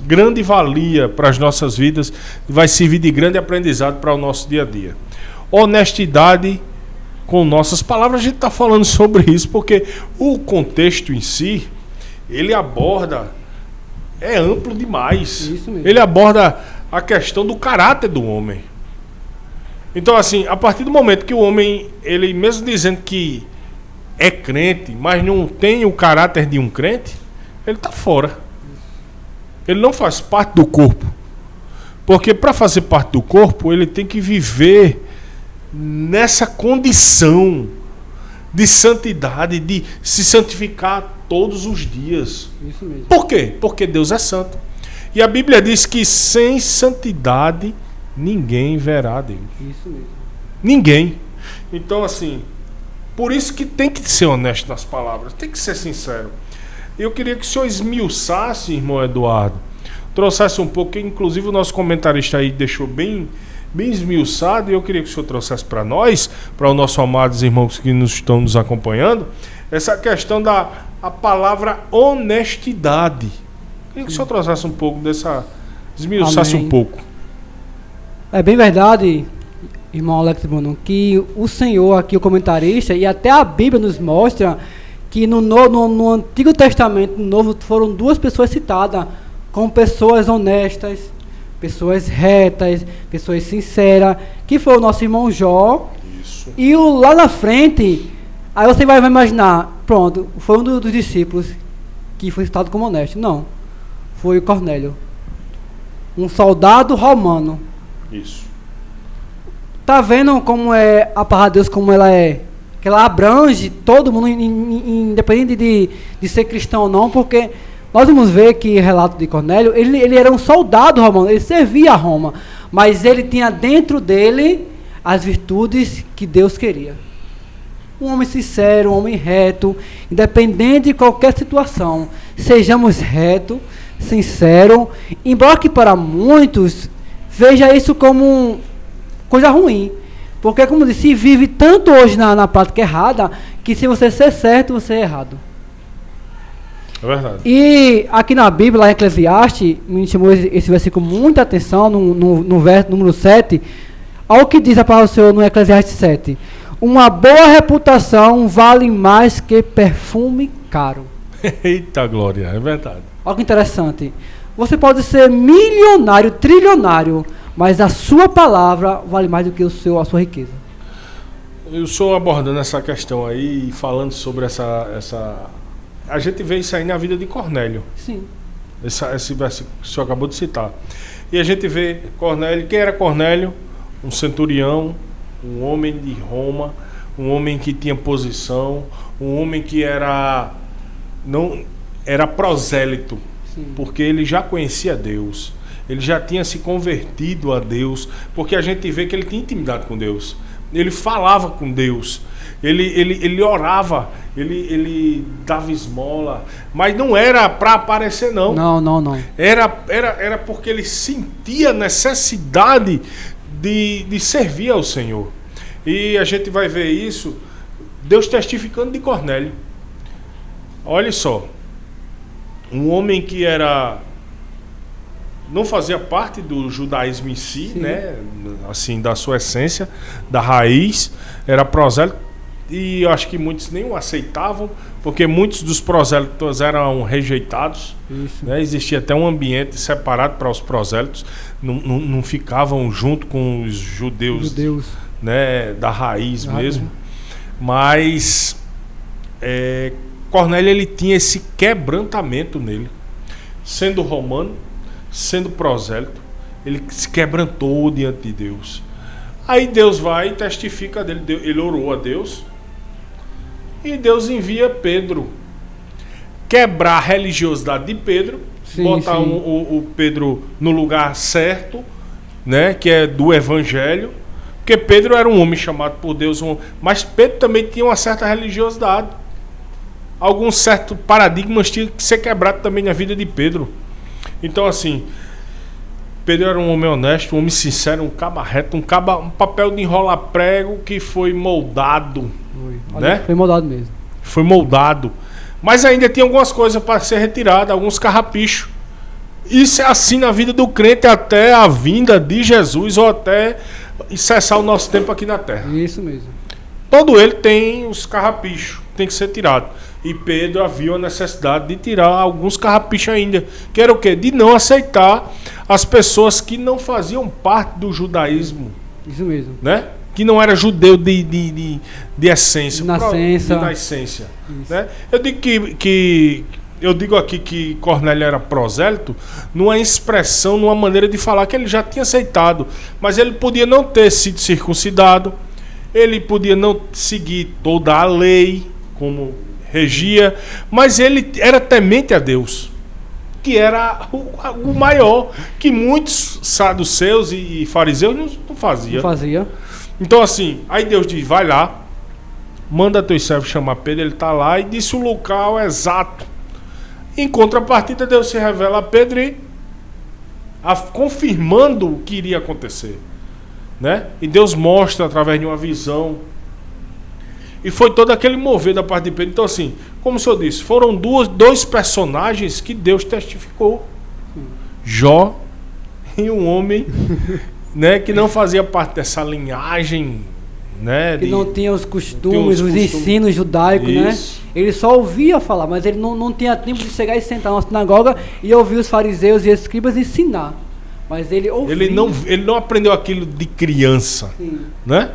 grande valia para as nossas vidas, vai servir de grande aprendizado para o nosso dia a dia. Honestidade com nossas palavras. A gente está falando sobre isso porque o contexto em si, ele aborda, é amplo demais. Isso mesmo. Ele aborda a questão do caráter do homem. Então, assim, a partir do momento que o homem, ele mesmo dizendo que é crente, mas não tem o caráter de um crente, ele está fora. Ele não faz parte do corpo. Porque para fazer parte do corpo, ele tem que viver nessa condição de santidade, de se santificar todos os dias. Isso mesmo. Por quê? Porque Deus é santo. E a Bíblia diz que sem santidade ninguém verá a Deus. Isso mesmo. Ninguém. Então, assim, por isso que tem que ser honesto nas palavras, tem que ser sincero. Eu queria que o senhor esmiuçasse, irmão Eduardo, trouxesse um pouco, que inclusive o nosso comentarista aí deixou bem esmiuçado, e eu queria que o senhor trouxesse para nós, para os nossos amados irmãos que estão nos acompanhando, essa questão da palavra honestidade. Eu queria que o senhor trouxesse um pouco dessa, esmiuçasse Amém. um pouco. É bem verdade, irmão Alex Bruno, que o Senhor aqui, o comentarista, e até a Bíblia nos mostra que no Antigo Testamento, no Novo, foram duas pessoas citadas como pessoas honestas, pessoas retas, pessoas sinceras, que foi o nosso irmão Jó. Isso. E lá na frente, aí você vai imaginar, pronto, foi um dos discípulos que foi citado como honesto. Não, foi o Cornélio, um soldado romano. Isso. Tá vendo como é a palavra de Deus, como ela é? Que ela abrange todo mundo, independente de ser cristão ou não, porque nós vamos ver que o relato de Cornélio, ele era um soldado romano, ele servia a Roma, mas ele tinha dentro dele as virtudes que Deus queria. Um homem sincero, um homem reto, independente de qualquer situação, sejamos retos, sinceros, embora que para muitos veja isso como coisa ruim. Porque, como disse, se vive tanto hoje na prática errada, que se você ser certo, você é errado. É verdade. E aqui na Bíblia, lá em Eclesiastes, me chamou esse versículo muita atenção, no verso número 7, olha o que diz a palavra do Senhor no Eclesiastes 7. Uma boa reputação vale mais que perfume caro. Eita glória, é verdade. Olha que interessante. Você pode ser milionário, trilionário, mas a sua palavra vale mais do que a sua riqueza. Eu estou abordando essa questão aí e falando sobre essa. A gente vê isso aí na vida de Cornélio. Sim. Esse versículo que o senhor acabou de citar. E a gente vê Cornélio. Quem era Cornélio? Um centurião, um homem de Roma, um homem que tinha posição, um homem que era prosélito, Sim. porque ele já conhecia Deus. Ele já tinha se convertido a Deus, porque a gente vê que ele tinha intimidade com Deus. Ele falava com Deus, ele orava, ele dava esmola, mas não era para aparecer, não. Não. Era porque ele sentia necessidade de servir ao Senhor. E a gente vai ver isso, Deus testificando de Cornélio. Olha só, um homem que não fazia parte do judaísmo em si, Sim. né? Assim, da sua essência, da raiz, era prosélito, e eu acho que muitos nem o aceitavam, porque muitos dos prosélitos eram rejeitados, né? Existia até um ambiente separado para os prosélitos, não ficavam junto com os judeus. Né? Da raiz mesmo. Mas Cornélio, ele tinha esse quebrantamento nele, sendo romano, sendo prosélito, ele se quebrantou diante de Deus. Aí Deus vai e testifica dele, ele orou a Deus, e Deus envia Pedro quebrar a religiosidade de Pedro, botar o Pedro no lugar certo, né, que é do evangelho, porque Pedro era um homem chamado por Deus, mas Pedro também tinha uma certa religiosidade, alguns certos paradigmas tinham que ser quebrados também na vida de Pedro. Então, assim, Pedro era um homem honesto, um homem sincero, um caba reto, um papel de enrolar prego que foi moldado. Né? Foi moldado mesmo. Foi moldado. Mas ainda tinha algumas coisas para ser retiradas, alguns carrapichos. Isso é assim na vida do crente até a vinda de Jesus ou até cessar o nosso tempo aqui na terra. Isso mesmo. Todo ele tem os carrapichos, tem que ser tirado. E Pedro havia a necessidade de tirar alguns carrapichos ainda. Que era o quê? De não aceitar as pessoas que não faziam parte do judaísmo. Isso mesmo. Né? Que não era judeu de essência. De nascença. Né? Eu digo aqui que Cornélio era prosélito numa expressão, numa maneira de falar que ele já tinha aceitado. Mas ele podia não ter sido circuncidado. Ele podia não seguir toda a lei, como regia, mas ele era temente a Deus, que era o maior, que muitos saduceus e fariseus não faziam. Não fazia. Então assim, aí Deus diz, vai lá, manda teu servo chamar Pedro, ele está lá, e disse o local exato. Em contrapartida, Deus se revela a Pedro e confirmando o que iria acontecer, né? E Deus mostra através de uma visão. E foi todo aquele mover da parte de Pedro. Então assim, como o senhor disse, foram dois personagens que Deus testificou. Jó e um homem né, que não fazia parte dessa linhagem, né? Que não tinha os costumes, os ensinos judaicos, né? Ele só ouvia falar, mas ele não tinha tempo de chegar e sentar na sinagoga e ouvir os fariseus e escribas ensinar. Mas ele ouvia. Ele não aprendeu aquilo de criança, né?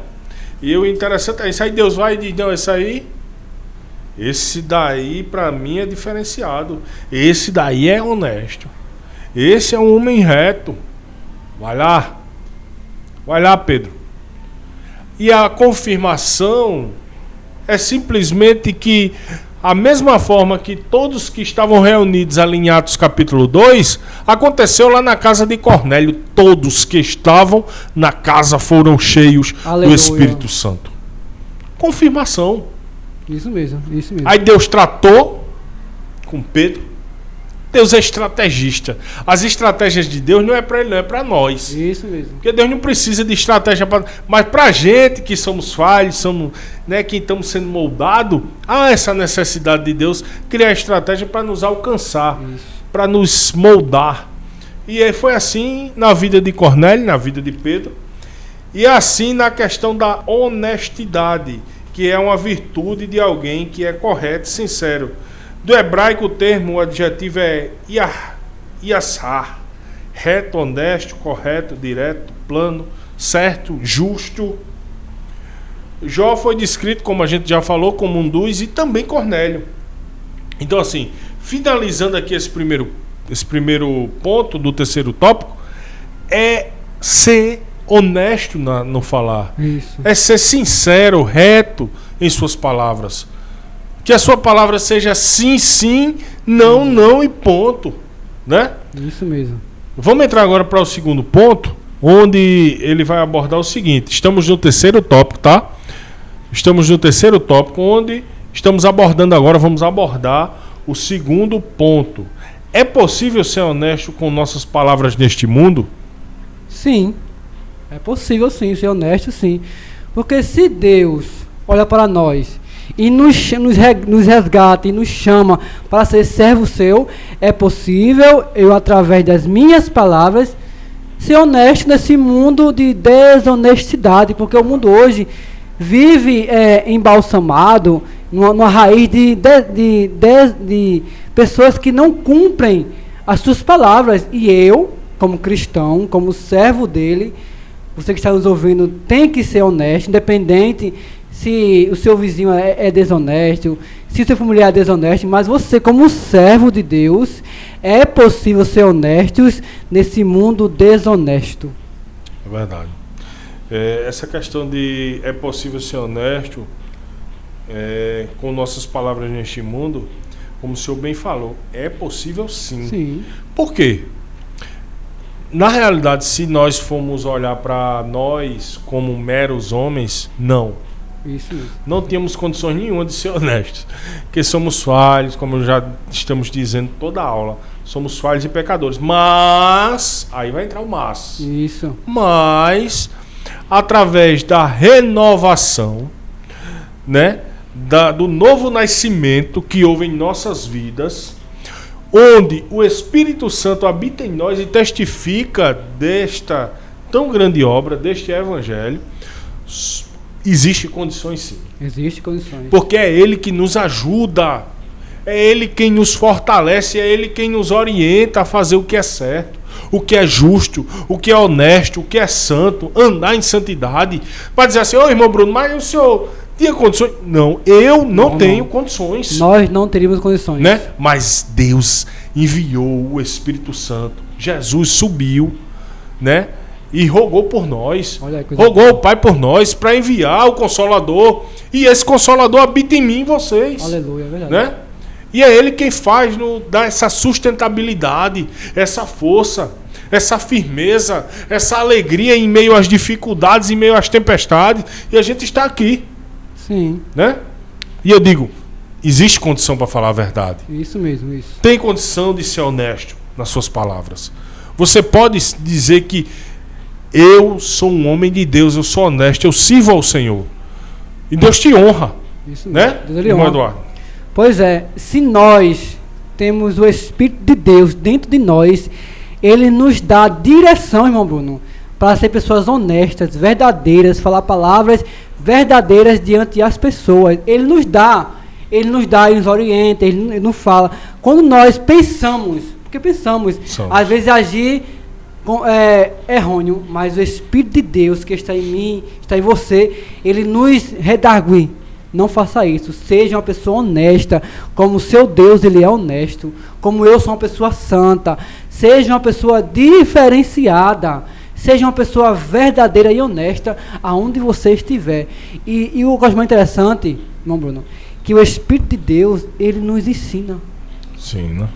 E o interessante é isso. Aí Deus vai e diz, não, esse daí pra mim é diferenciado. Esse daí é honesto. Esse é um homem reto. Vai lá, Pedro. E a confirmação é simplesmente que a mesma forma que todos que estavam reunidos ali em Atos capítulo 2, aconteceu lá na casa de Cornélio. Todos que estavam na casa foram cheios do Espírito Santo. Confirmação. Isso mesmo. Aí Deus tratou com Pedro. Deus é estrategista. As estratégias de Deus não é para ele, não é para nós. Isso mesmo. Porque Deus não precisa de estratégia mas para a gente que somos falhos, somos, né, que estamos sendo moldados, há essa necessidade de Deus criar estratégia para nos alcançar, para nos moldar. E aí foi assim na vida de Cornélio, na vida de Pedro, e assim na questão da honestidade, que é uma virtude de alguém que é correto e sincero. Do hebraico o termo, o adjetivo é yashar, reto, honesto, correto, direto, plano, certo, justo. Jó foi descrito, como a gente já falou, como um dos, e também Cornélio. Então assim, finalizando aqui esse primeiro ponto do terceiro tópico, é ser honesto no falar. Isso. É ser sincero, reto em suas palavras. Que a sua palavra seja sim, sim, não, não e ponto, né? Isso mesmo. Vamos entrar agora para o segundo ponto, onde ele vai abordar o seguinte. Estamos no terceiro tópico, tá? Estamos no terceiro tópico, onde estamos abordando agora, vamos abordar o segundo ponto. É possível ser honesto com nossas palavras neste mundo? Sim. É possível sim, ser honesto sim. Porque se Deus olha para nós e nos resgata e nos chama para ser servo seu, é possível eu, através das minhas palavras, ser honesto nesse mundo de desonestidade, porque o mundo hoje vive embalsamado numa raiz de pessoas que não cumprem as suas palavras. E eu, como cristão, como servo dele, você que está nos ouvindo, tem que ser honesto, independente se o seu vizinho é desonesto, se o seu familiar é desonesto, mas você, como servo de Deus, é possível ser honesto nesse mundo desonesto. É verdade. Essa questão de é possível ser honesto com nossas palavras neste mundo, como o senhor bem falou, é possível sim. Sim. Por quê? Na realidade, se nós formos olhar para nós como meros homens, não. Isso. Não tínhamos condições nenhuma de ser honestos. Porque somos falhos, como já estamos dizendo toda a aula. Somos falhos e pecadores. Mas, aí vai entrar o mas. Isso. Mas, através da renovação, né, do novo nascimento que houve em nossas vidas, onde o Espírito Santo habita em nós e testifica desta tão grande obra, deste evangelho, existe condições sim. Existe condições. Porque é Ele que nos ajuda, é Ele quem nos fortalece, é Ele quem nos orienta a fazer o que é certo, o que é justo, o que é honesto, o que é santo, andar em santidade. Para dizer assim, ô irmão Bruno, mas o senhor tinha condições? Não, eu não tenho condições. Nós não teríamos condições. Né? Mas Deus enviou o Espírito Santo. Jesus subiu, né? e rogou por nós. Olha aí, coisa Rogou boa. o Pai por nós para enviar o Consolador. E esse Consolador habita em mim e em vocês. Aleluia, é verdade. Né? E é Ele quem faz, dá essa sustentabilidade, essa força, essa firmeza, essa alegria em meio às dificuldades, em meio às tempestades. E a gente está aqui. Sim, Né? E eu digo, existe condição para falar a verdade. isso mesmo, isso. Tem condição de ser honesto nas suas palavras. Você pode dizer que eu sou um homem de Deus, eu sou honesto, eu sirvo ao Senhor. E Deus te honra. Isso mesmo. Né? Deus lhe Irmão honra. Eduardo. Pois é, se nós temos o Espírito de Deus dentro de nós, Ele nos dá direção, irmão Bruno, para ser pessoas honestas, verdadeiras, falar palavras verdadeiras diante das pessoas. Ele nos dá, Ele nos orienta, Ele nos fala. Quando nós pensamos, porque pensamos, às vezes agir é errôneo, mas o Espírito de Deus que está em mim, está em você, Ele nos redargue. Não faça isso. Seja uma pessoa honesta, como o seu Deus ele é honesto, como eu sou uma pessoa santa. Seja uma pessoa diferenciada. Seja uma pessoa verdadeira e honesta aonde você estiver. E o que eu acho mais interessante, irmão Bruno, que o Espírito de Deus, ele nos ensina. Sim, né?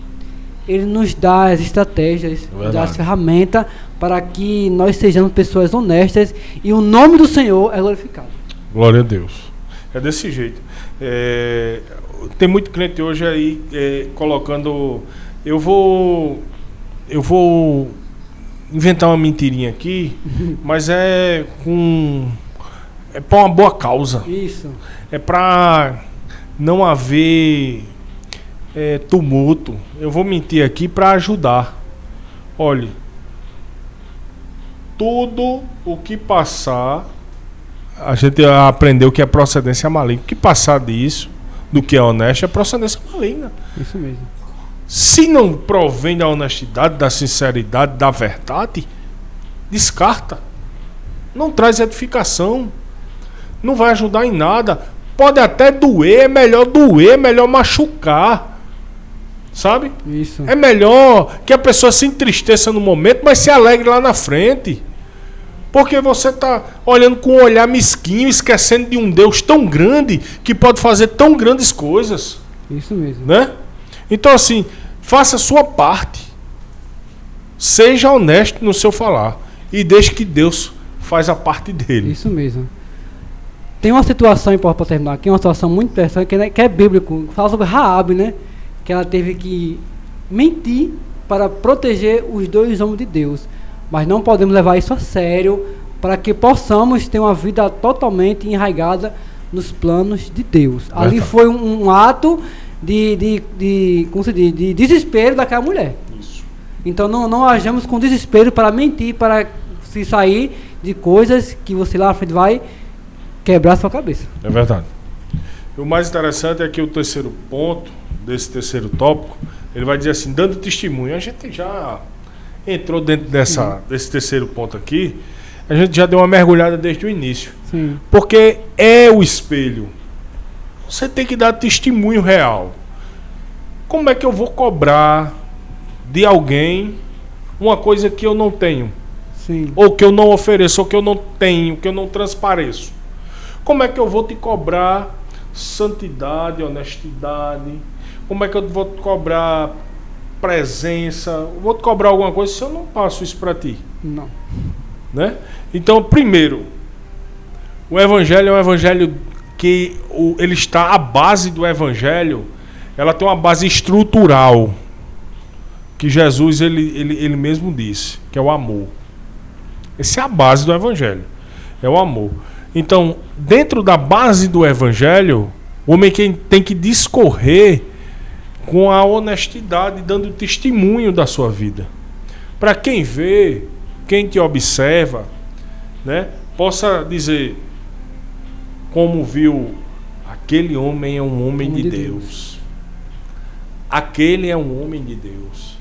Ele nos dá as estratégias, Verdade. dá as ferramentas para que nós sejamos pessoas honestas e o nome do Senhor é glorificado. Glória a Deus. É desse jeito. Tem muito crente hoje aí colocando... Eu vou inventar uma mentirinha aqui, mas é para uma boa causa. Isso. É para não haver tumulto. Eu vou mentir aqui para ajudar. Olhe, tudo o que passar, a gente aprendeu que é procedência maligna. O que passar disso, do que é honesto, é procedência maligna. Isso mesmo. Se não provém da honestidade, da sinceridade, da verdade, descarta. Não traz edificação. Não vai ajudar em nada. Pode até doer, é melhor machucar. Sabe? Isso. É melhor que a pessoa se entristeça no momento, mas se alegre lá na frente. Porque você está olhando com um olhar mesquinho, esquecendo de um Deus tão grande, que pode fazer tão grandes coisas. Isso mesmo. Né? Então assim, faça a sua parte. Seja honesto no seu falar. E deixe que Deus faz a parte dele. Isso mesmo. Tem uma situação, para terminar aqui, uma situação muito interessante, que é bíblico. Fala sobre Raabe, né? Que ela teve que mentir para proteger os 2 homens de Deus. Mas não podemos levar isso a sério para que possamos ter uma vida totalmente enraizada nos planos de Deus. Ali foi um ato como se diz, de desespero daquela mulher. Isso. Então não ajamos com desespero para mentir, para se sair de coisas que você lá na frente vai quebrar a sua cabeça. É verdade. O mais interessante é que o terceiro ponto desse terceiro tópico, ele vai dizer assim, dando testemunho. A gente já entrou dentro desse terceiro ponto aqui, a gente já deu uma mergulhada desde o início. Sim. Porque é o espelho. Você tem que dar testemunho real. Como é que eu vou cobrar de alguém uma coisa que eu não tenho? Sim. Ou que eu não ofereço, ou que eu não tenho, que eu não transpareço? Como é que eu vou te cobrar santidade, honestidade? Como é que eu vou te cobrar presença? Eu vou te cobrar alguma coisa se eu não passo isso para ti? Não. Né? Então, primeiro, o Evangelho é um Evangelho que ele está, a base do Evangelho, ela tem uma base estrutural, que Jesus ele mesmo disse, que é o amor. Essa é a base do Evangelho, é o amor. Então, dentro da base do Evangelho, o homem tem que discorrer com a honestidade, dando testemunho da sua vida. Para quem vê, quem te observa, né, possa dizer, como viu, aquele homem é um homem de Deus. Aquele é um homem de Deus.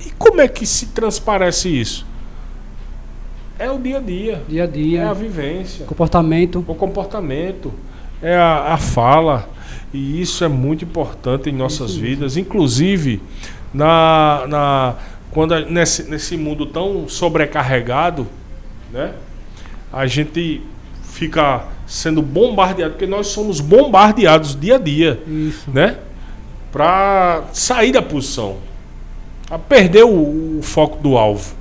E como é que se transparece isso? É o dia a dia. Dia a dia. É a vivência. Comportamento. O comportamento. É a fala. E isso é muito importante em nossas vidas. Inclusive, quando nesse mundo tão sobrecarregado, né, a gente fica sendo bombardeado, porque nós somos bombardeados dia a dia, Isso. né, para sair da posição, a perder o foco do alvo.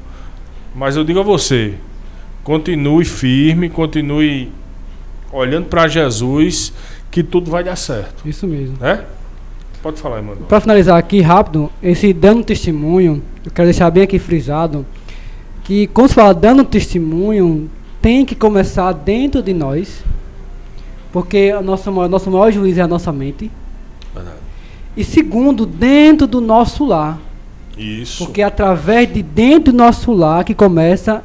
Mas eu digo a você, continue firme, continue olhando para Jesus, que tudo vai dar certo. Isso mesmo. Né? Pode falar, Emanuel. Para finalizar aqui rápido, esse dando testemunho, eu quero deixar bem aqui frisado, que quando se fala dando testemunho, tem que começar dentro de nós, porque o nosso maior juiz é a nossa mente. Verdade. E segundo, dentro do nosso lar. Isso. Porque é através de dentro do nosso lar que começa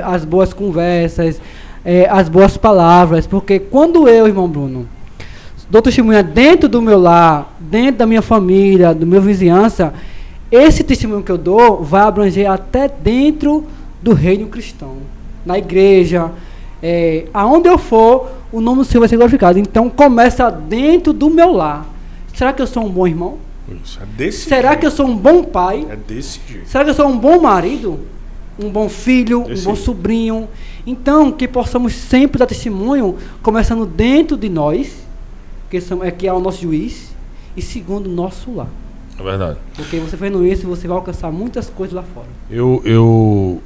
as boas conversas, as boas palavras. Porque quando eu, irmão Bruno, dou testemunha dentro do meu lar, dentro da minha família, do meu vizinhança, esse testemunho que eu dou vai abranger até dentro do reino cristão. Na igreja, aonde eu for, o nome do Senhor vai ser glorificado. Então começa dentro do meu lar. Será que eu sou um bom irmão? Isso, é desse Será jeito. que eu sou um bom pai? É desse jeito. Será que eu sou um bom marido? Um bom filho? Desse Um bom jeito. sobrinho? Então, que possamos sempre dar testemunho, começando dentro de nós, que é o nosso juiz, e segundo, o nosso lar. É verdade. Porque você fazendo isso, você vai alcançar muitas coisas lá fora. Eu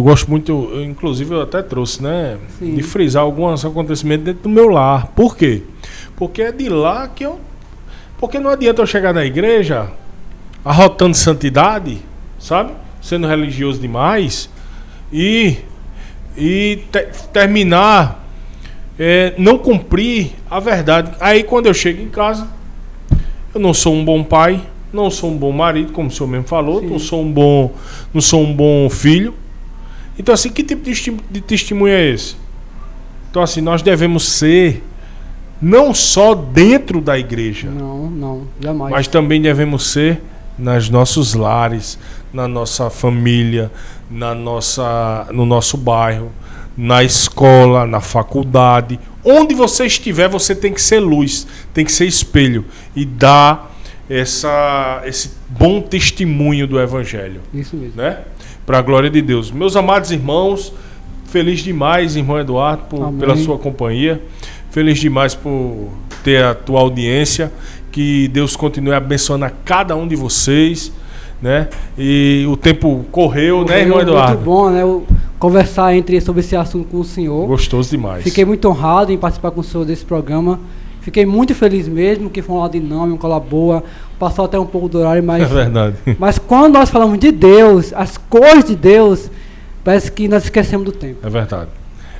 gosto muito, inclusive eu até trouxe, né? Sim. De frisar alguns acontecimentos dentro do meu lar. Por quê? Porque é de lá que eu... Porque não adianta eu chegar na igreja arrotando santidade, sabe? Sendo religioso demais e terminar não cumprir a verdade. Aí quando eu chego em casa, eu não sou um bom pai, não sou um bom marido, como o senhor mesmo falou, Sim. não sou um bom filho. Então assim, que tipo de testemunho é esse? Então assim, nós devemos ser não só dentro da igreja, Não, jamais. mas também devemos ser nos nossos lares, na nossa família, no nosso bairro, na escola, na faculdade. Onde você estiver, você tem que ser luz, tem que ser espelho e dar esse bom testemunho do Evangelho. Isso mesmo. Né? Para a glória de Deus. Meus amados irmãos, feliz demais, irmão Eduardo, pela sua companhia. Feliz demais por ter a tua audiência. Que Deus continue abençoando a cada um de vocês, né? E o tempo correu, né, irmão Eduardo? Muito bom, né? Conversar sobre esse assunto com o senhor. Gostoso demais. Fiquei muito honrado em participar com o senhor desse programa. Fiquei muito feliz mesmo, que foi uma aula dinâmica, uma aula boa. Passou até um pouco do horário, mas... É verdade. Mas quando nós falamos de Deus, as coisas de Deus, parece que nós esquecemos do tempo. É verdade.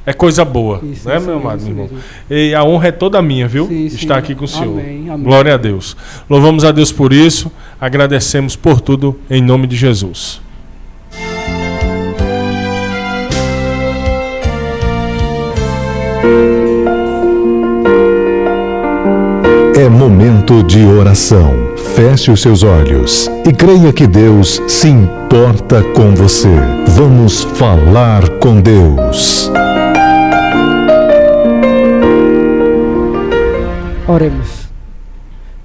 É coisa boa, Isso, né, isso meu mesmo, amado isso irmão? mesmo. E a honra é toda minha, viu? Sim, Estar sim. aqui com o senhor. Amém, amém. Glória a Deus. Louvamos a Deus por isso. Agradecemos por tudo, em nome de Jesus. É momento de oração. Feche os seus olhos e creia que Deus se importa com você. Vamos falar com Deus. Oremos.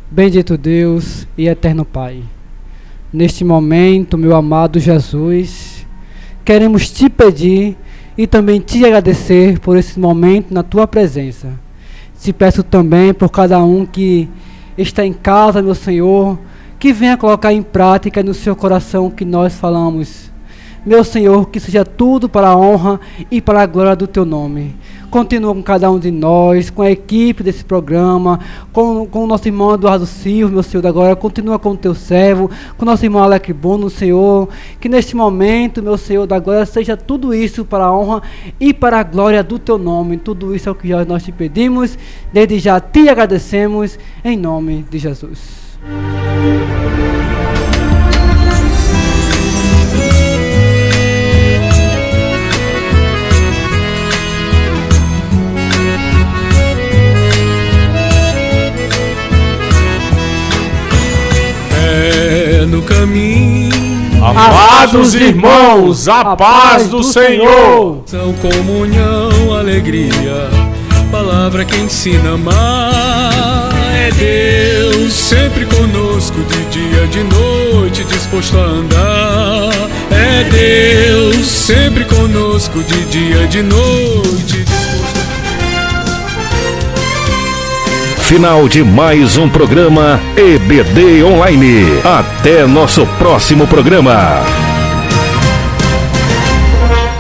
Bendito Deus e eterno Pai, neste momento, meu amado Jesus, queremos te pedir e também te agradecer por esse momento na tua presença. Te peço também por cada um que está em casa, meu Senhor, que venha colocar em prática no seu coração o que nós falamos. Meu Senhor, que seja tudo para a honra e para a glória do teu nome. Continua com cada um de nós, com a equipe desse programa, com o nosso irmão Eduardo Silva, meu Senhor, agora continua com o teu servo, com o nosso irmão Alec Bono, Senhor, que neste momento, meu Senhor, da glória, seja tudo isso para a honra e para a glória do teu nome. Tudo isso é o que nós te pedimos, desde já te agradecemos, em nome de Jesus. No caminho, Amados irmãos, a paz do Senhor. são comunhão, alegria, palavra que ensina a amar. É Deus sempre conosco, de dia, de noite, disposto a andar. É Deus sempre conosco, de dia e de noite. Final de mais um programa EBD Online. Até nosso próximo programa.